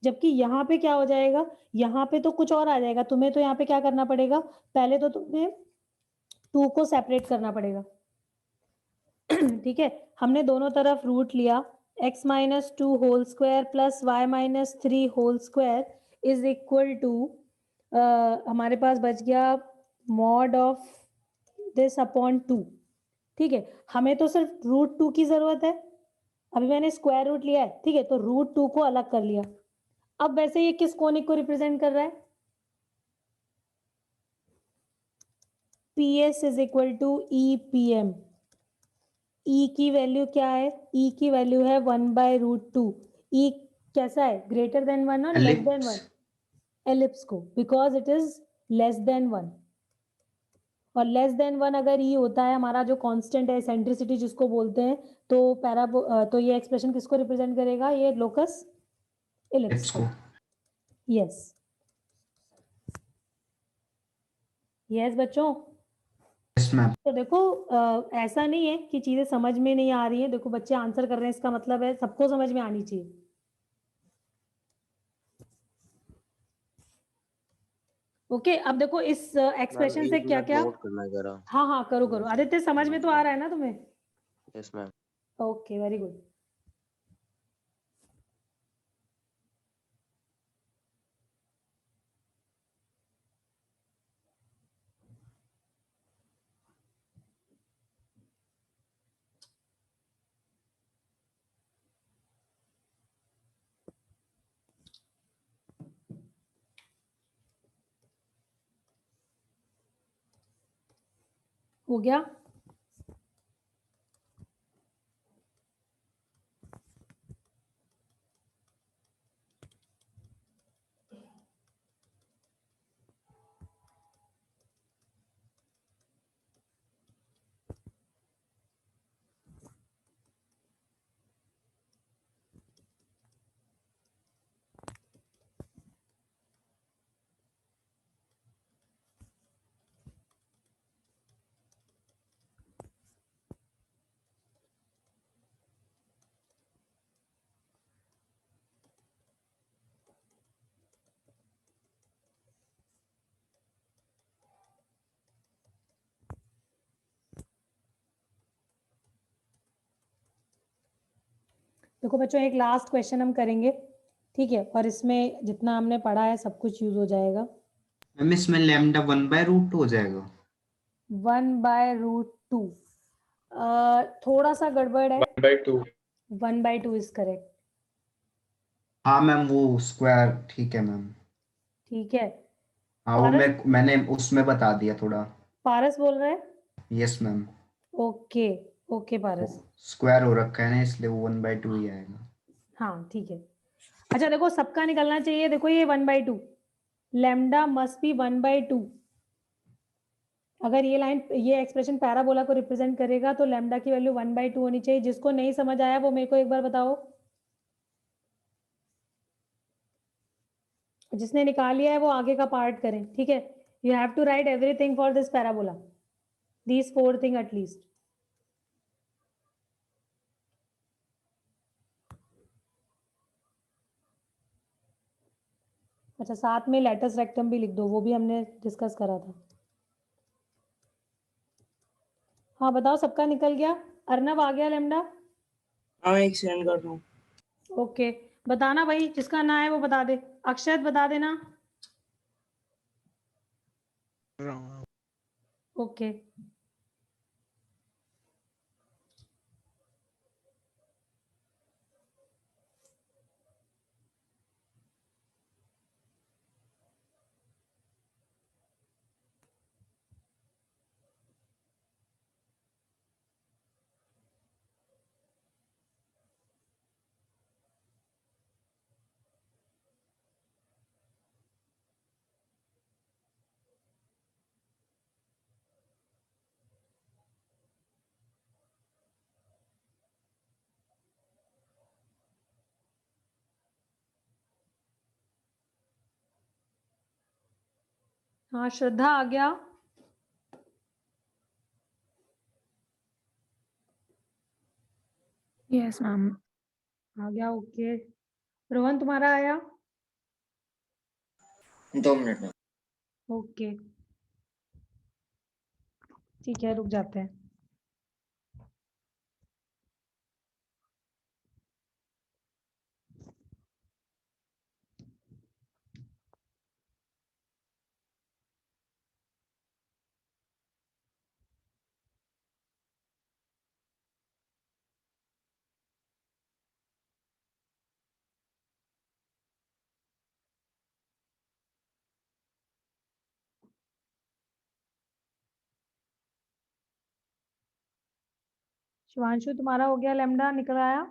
Speaker 1: जबकि यहाँ पे क्या हो जाएगा, यहाँ पे तो कुछ और आ जाएगा। तुम्हें तो यहाँ पे क्या करना पड़ेगा, पहले तो तुम्हें 2 को सेपरेट करना पड़ेगा, ठीक है। हमने दोनों तरफ रूट लिया, x minus 2 whole square plus Y minus 3 whole square is equal to हमारे पास बच गया मॉड ऑफ दिस अपॉन 2, ठीक है। हमें तो सिर्फ रूट 2 की जरूरत है। अभी मैंने स्क्वायर रूट लिया है, ठीक है, तो रूट 2 को अलग कर लिया। अब वैसे ये किस कोनिक को रिप्रेजेंट कर रहा है? PS is equal to EPM। E की वैल्यू क्या है? E की वैल्यू है 1/√2। E कैसा है, ग्रेटर देन 1 और लेस देन 1? एलिप्स को, because it is less than 1। और लेस देन 1 अगर E होता है हमारा जो कांस्टेंट है, सेंट्रिसिटी जिसको बोलते हैं, तो तो ये एक्सप्रेशन किसको रिप्रेजेंट करेगा? ये लोकस एलिप्स
Speaker 4: Ellipse
Speaker 1: को।
Speaker 4: को.
Speaker 1: यस यस बच्चों।
Speaker 4: Yes, ma'am.
Speaker 1: तो देखो ऐसा नहीं है कि चीजें समझ में नहीं आ रही है। देखो बच्चे आंसर कर रहे हैं, इसका मतलब है सबको समझ में आनी चाहिए। ओके अब देखो इस एक्सप्रेशन से क्या क्या,
Speaker 9: करना है जरा।
Speaker 1: हाँ हाँ करो करो। आदित्य समझ में तो आ रहा है ना तुम्हें?
Speaker 9: Yes ma'am.
Speaker 1: Okay very good. हो गया? देखो बच्चों एक लास्ट क्वेश्चन हम करेंगे, ठीक है, और इसमें जितना हमने पढ़ा है सब कुछ यूज हो जाएगा।
Speaker 4: मैम इसमें लैम्डा 1/√2 हो जाएगा.
Speaker 1: 1/√2 थोड़ा सा गड़बड़ है।
Speaker 9: 1/2।
Speaker 1: 1/2 इज करेक्ट,
Speaker 4: हाँ मैम, वो स्क्वायर ठीक है मैम.
Speaker 1: ठीक है।
Speaker 4: हाँ वो
Speaker 1: पारस
Speaker 4: मैंने उसमें बता दिया थोड़ा.
Speaker 1: पारस बोल रहा है?
Speaker 4: Yes ma'am.
Speaker 1: ओके ओके पारस,
Speaker 4: स्क्वायर हो रखा है ना, इसलिए वो 1/2 ही आएगा.
Speaker 1: हाँ ठीक है। अच्छा देखो सबका निकलना चाहिए। देखो ये 1/2, लैम्डा मस्ट बी 1/2। अगर ये लाइन ये एक्सप्रेशन पैराबोला को रिप्रेजेंट करेगा तो लैम्डा की वैल्यू 1/2 होनी चाहिए। जिसको नहीं समझ आया वो मेरे को एक बार बताओ। जिसने निकाल लिया है वो आगे का पार्ट करें, ठीक है। You have to write everything for this parabola, these 4 thing at least. अच्छा, साथ में लेटस रेक्टम भी लिख दो, वो भी हमने डिस्कस करा था। हाँ बताओ, सबका निकल गया? अर्नब आ गया लेमडा?
Speaker 5: हाँ, एक सेंड कर रहा हूँ।
Speaker 1: ओके, बताना भाई, जिसका ना है वो बता दे। अक्षत बता देना। ओके, हाँ श्रद्धा आ गया।
Speaker 8: Yes, ma'am.
Speaker 1: आ गया, ओके। रोहन तुम्हारा आया?
Speaker 7: 2 मिनट में।
Speaker 1: ओके, ठीक है, रुक जाते हैं। शिवांशु तुम्हारा हो गया लेमडा, निकल आया?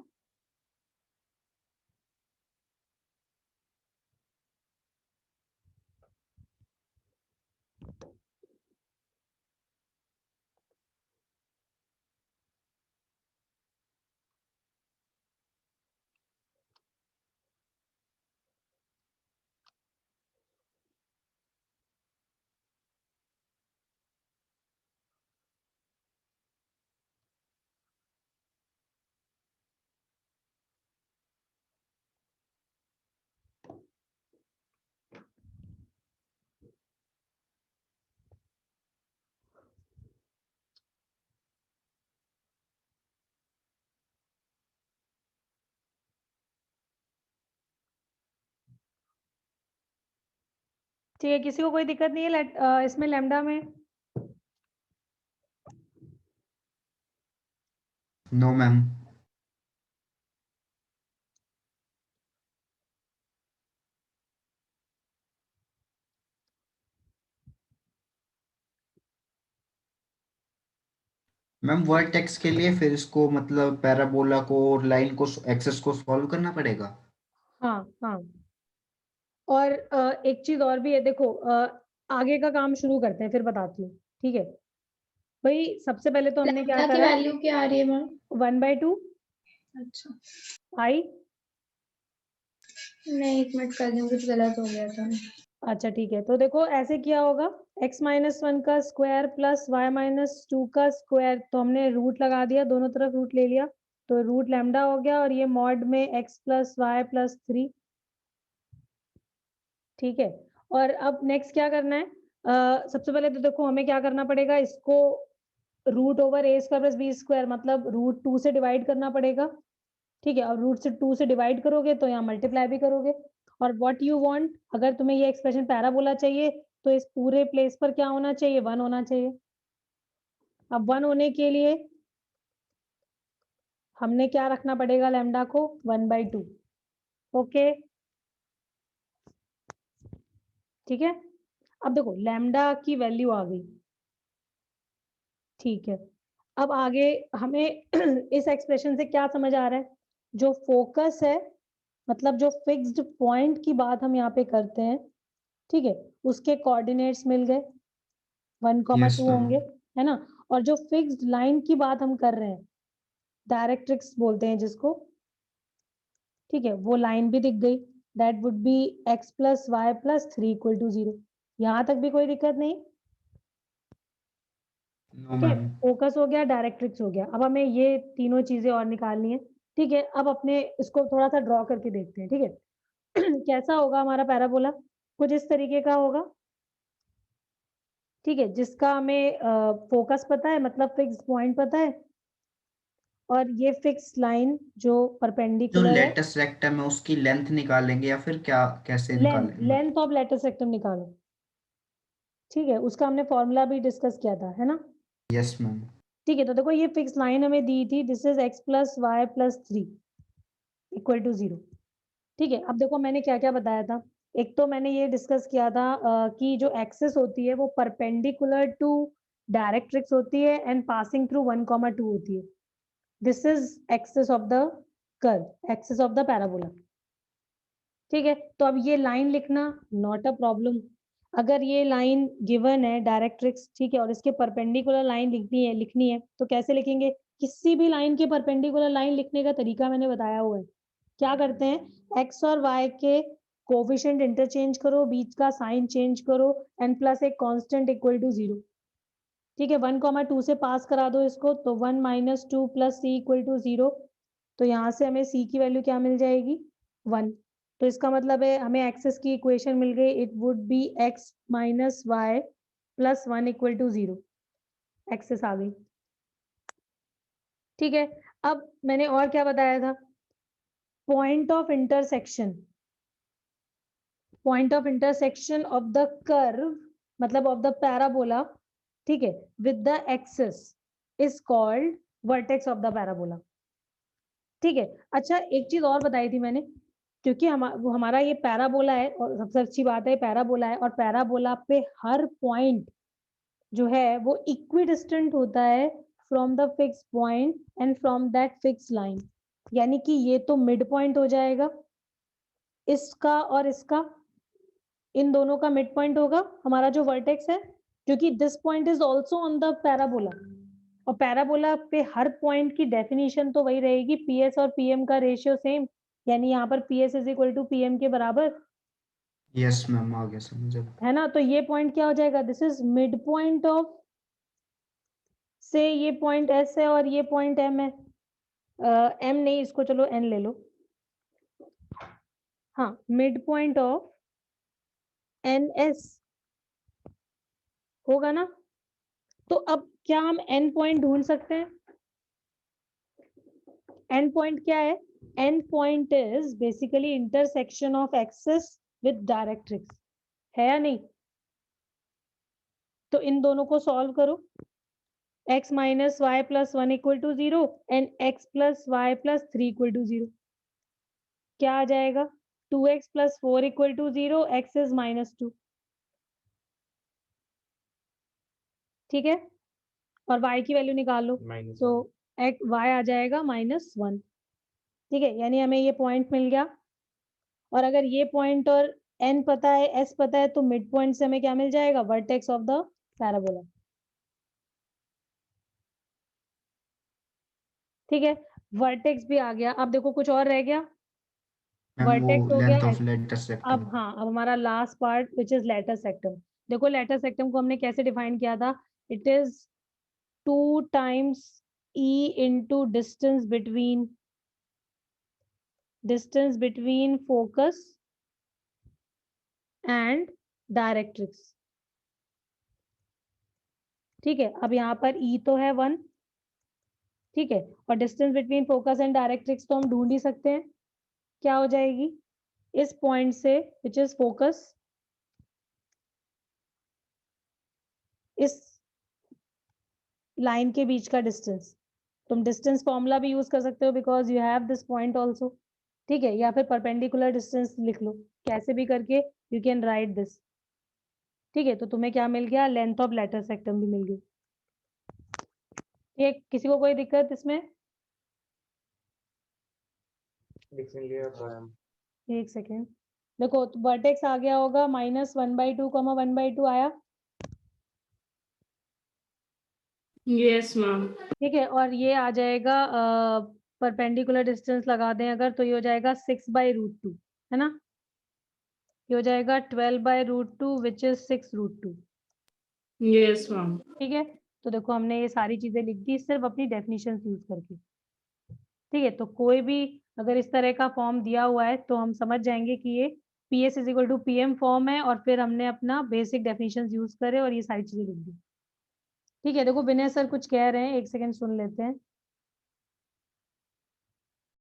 Speaker 1: ठीक है, किसी को कोई दिक्कत नहीं है इसमें लेमडा में?
Speaker 4: No ma'am. मैम वर्टेक्स के लिए फिर इसको मतलब पैराबोला को और लाइन को एक्सेस को सॉल्व करना पड़ेगा।
Speaker 1: हाँ हाँ, और एक चीज और भी है, देखो आगे का काम शुरू करते हैं फिर बताती हूँ, ठीक है भाई। सबसे पहले तो हमने क्या
Speaker 3: लैम्डा की
Speaker 1: करा,
Speaker 3: वैल्यू क्या आ रही है मैम?
Speaker 1: 1/2
Speaker 3: अच्छा,
Speaker 1: आई।
Speaker 3: नहीं एक मिनट कर दूँ, कुछ गलत हो गया था।
Speaker 1: अच्छा ठीक है, तो देखो ऐसे किया होगा, x-1 का स्क्वायर प्लस y-2 का स्क्वायर, तो हमने रूट लगा दिया, दोनों तरफ रूट ले लिया, तो रूट लैम्डा हो गया, और ये मॉड में x प्लस वाई प्लस 3, ठीक है। और अब नेक्स्ट क्या करना है, सबसे पहले तो देखो हमें क्या करना पड़ेगा, इसको root over A square plus B square मतलब रूट 2 से डिवाइड करना पड़ेगा, ठीक है। और रूट से 2 से डिवाइड करोगे तो यहाँ मल्टीप्लाई भी करोगे। और व्हाट यू वांट, अगर तुम्हें ये एक्सप्रेशन पैराबोला चाहिए तो इस पूरे प्लेस पर क्या होना चाहिए, 1 होना चाहिए। अब 1 होने के लिए हमने क्या रखना पड़ेगा, लैम्डा को 1/2, ओके ठीक है। अब देखो लैम्डा की वैल्यू आ गई, ठीक है। अब आगे हमें इस एक्सप्रेशन से क्या समझ आ रहा है, जो फोकस है मतलब जो फिक्स्ड पॉइंट की बात हम यहाँ पे करते हैं, ठीक है, उसके कोऑर्डिनेट्स मिल गए, 1, 2 होंगे, है ना। और जो फिक्स्ड लाइन की बात हम कर रहे हैं, डायरेक्ट्रिक्स बोलते हैं जिसको, ठीक है, वो लाइन भी दिख गई, that would be x plus Y plus 3 equal to 0। यहाँ तक भी कोई दिक्कत नहीं?
Speaker 4: नो
Speaker 1: ठीक है,
Speaker 4: मैम।
Speaker 1: फोकस हो गया, डायरेक्ट्रिक्स हो गया। अब हमें ये तीनों चीजें और निकालनी है। ठीक है, अब अपने इसको थोड़ा सा ड्रॉ करके देखते हैं। ठीक है कैसा होगा हमारा पैराबोला? कुछ इस तरीके का होगा। ठीक है, जिसका हमें फोकस पता है, मतलब फिक्स पॉइंट पता है, और ये फिक्स लाइन जो
Speaker 4: जो
Speaker 1: परपेंडिकुलर है।
Speaker 4: लेटस रेक्टम है उसकी लेंथ निकालेंगे या फिर क्या, कैसे
Speaker 1: लेंथ
Speaker 4: निकालेंगे?
Speaker 1: लेंथ ऑफ लेटस रेक्टम निकालो। ठीक है, उसका हमने फॉर्मूला भी डिस्कस किया था, है ना?
Speaker 4: Yes ma'am.
Speaker 1: ठीक है, तो देखो ये फिक्स लाइन हमें दी थी, this is x plus Y plus 3 equal to 0। ठीक है, अब देखो मैंने क्या क्या बताया था। एक तो मैंने ये डिस्कस किया था कि जो एक्सिस होती है वो परपेंडिकुलर टू डायरेक्ट्रिक्स होती है एंड पासिंग थ्रू 1,2 होती है। This is axis of the curve, axis of the parabola. ठीक है, तो अब ये लाइन लिखना नॉट अ प्रॉब्लम। अगर ये लाइन गिवन है डायरेक्ट्रिक्स, ठीक है, और इसके परपेंडिकुलर लाइन लिखनी है तो कैसे लिखेंगे? किसी भी लाइन के परपेंडिकुलर लाइन लिखने का तरीका मैंने बताया हुआ है। क्या करते हैं, x और y के कोफिशिएंट इंटरचेंज करो, बीच का साइन चेंज करो, एंड प्लस एक कांस्टेंट इक्वल टू 0। ठीक है, 1,2 से पास करा दो इसको, तो 1 minus 2 plus c equal to 0। तो यहाँ से हमें c की वैल्यू क्या मिल जाएगी? 1। तो इसका मतलब है हमें एक्सेस की इक्वेशन मिल गई, it would be x minus y plus 1 equal to 0। Axis आ गई। ठीक है, अब मैंने और क्या बताया था? Point of intersection, point of intersection of the curve, मतलब ऑफ द पैराबोला, ठीक है, with the axis is called vertex of the parabola. ठीक है, अच्छा एक चीज और बताई थी मैंने, क्योंकि हमारा ये पैराबोला है, और सबसे अच्छी बात है पैराबोला है, और पैराबोला पे हर पॉइंट जो है वो इक्विडिस्टेंट होता है from the fix point and from that fix line. यानी कि ये तो मिड पॉइंट हो जाएगा, इसका और इसका, इन दोनों का मिड पॉइंट होगा हमारा जो वर्टेक्स है, क्योंकि this point is also on the parabola. और पैराबोला पे हर पॉइंट की डेफिनेशन तो वही रहेगी, पीएस और पीएम का रेशियो सेम, यानी यहाँ पर PS is equal to PM के बराबर,
Speaker 4: यस मैम, आ गया समझ अब।
Speaker 1: है ना? तो ये पॉइंट क्या हो जाएगा? This is mid point of, से ये पॉइंट एस है और ये पॉइंट एम है। एम नहीं, इसको चलो एन ले लो। हाँ, mid point of N S होगा ना? तो अब क्या हम एन पॉइंट ढूंढ सकते हैं? एन पॉइंट क्या है? N point is basically intersection of axis with directrix, है या नहीं? तो इन दोनों को सॉल्व करो, x minus y plus 1 equal to 0 and x plus Y plus 3 equal to 0। क्या आ जाएगा? 2x plus 4 equal to 0, x is minus 2। ठीक है, और y की वैल्यू निकाल लो, तो y आ जाएगा -1। ठीक है, यानी हमें ये पॉइंट मिल गया। और अगर ये पॉइंट और n पता है, s पता है, तो मिड पॉइंट से हमें क्या मिल जाएगा? Vertex of the parabola. ठीक है, वर्टेक्स भी आ गया। अब देखो कुछ और रह गया,
Speaker 4: मैम
Speaker 1: वर्टेक्स
Speaker 4: वो
Speaker 1: हो
Speaker 4: लेंथ
Speaker 1: गया।
Speaker 4: Of latus rectum.
Speaker 1: अब हाँ, अब हमारा last part which is latus rectum. देखो लेटस सेक्टम को हमने कैसे डिफाइन किया था? It is 2 times e into distance between focus and directrix. ठीक है, अब यहाँ पर e तो है 1, ठीक है, और distance between focus and directrix तो हम ढूंढ ही सकते हैं, क्या हो जाएगी? इस पॉइंट से विच इज फोकस, इस लाइन के बीच का डिस्टेंस। तुम डिस्टेंस फॉर्मूला भी यूज कर सकते हो because you have this point also. ठीक है, या फिर परपेंडिकुलर डिस्टेंस लिख लो, कैसे भी करके यू कैन राइट दिस। ठीक है, तो तुम्हें क्या मिल गया? लेंथ ऑफ लेटर सेक्टम भी मिल गई। ये किसी को कोई दिक्कत इसमें? एक सेकेंड, देखो वर्टेक्स आ गया होगा -1/2, 1/2 आया।
Speaker 5: Yes ma'am.
Speaker 1: ठीक है, और ये आ जाएगा परपेंडिकुलर डिस्टेंस लगा दें अगर, तो ये हो जाएगा 6/√2, है ना? ये हो जाएगा 12/√2 विच इज 6√2।
Speaker 5: Yes ma'am.
Speaker 1: ठीक है, तो देखो हमने ये सारी चीजें लिख दी सिर्फ अपनी डेफिनेशन यूज करके। ठीक है, तो कोई भी अगर इस तरह का फॉर्म दिया हुआ है तो हम समझ जाएंगे कि ये PS is equal to PM form है, और फिर हमने अपना बेसिक डेफिनेशन यूज करे और ये सारी चीजें लिख दी। ठीक है, देखो विनय सर कुछ कह रहे हैं, एक सेकंड सुन लेते हैं।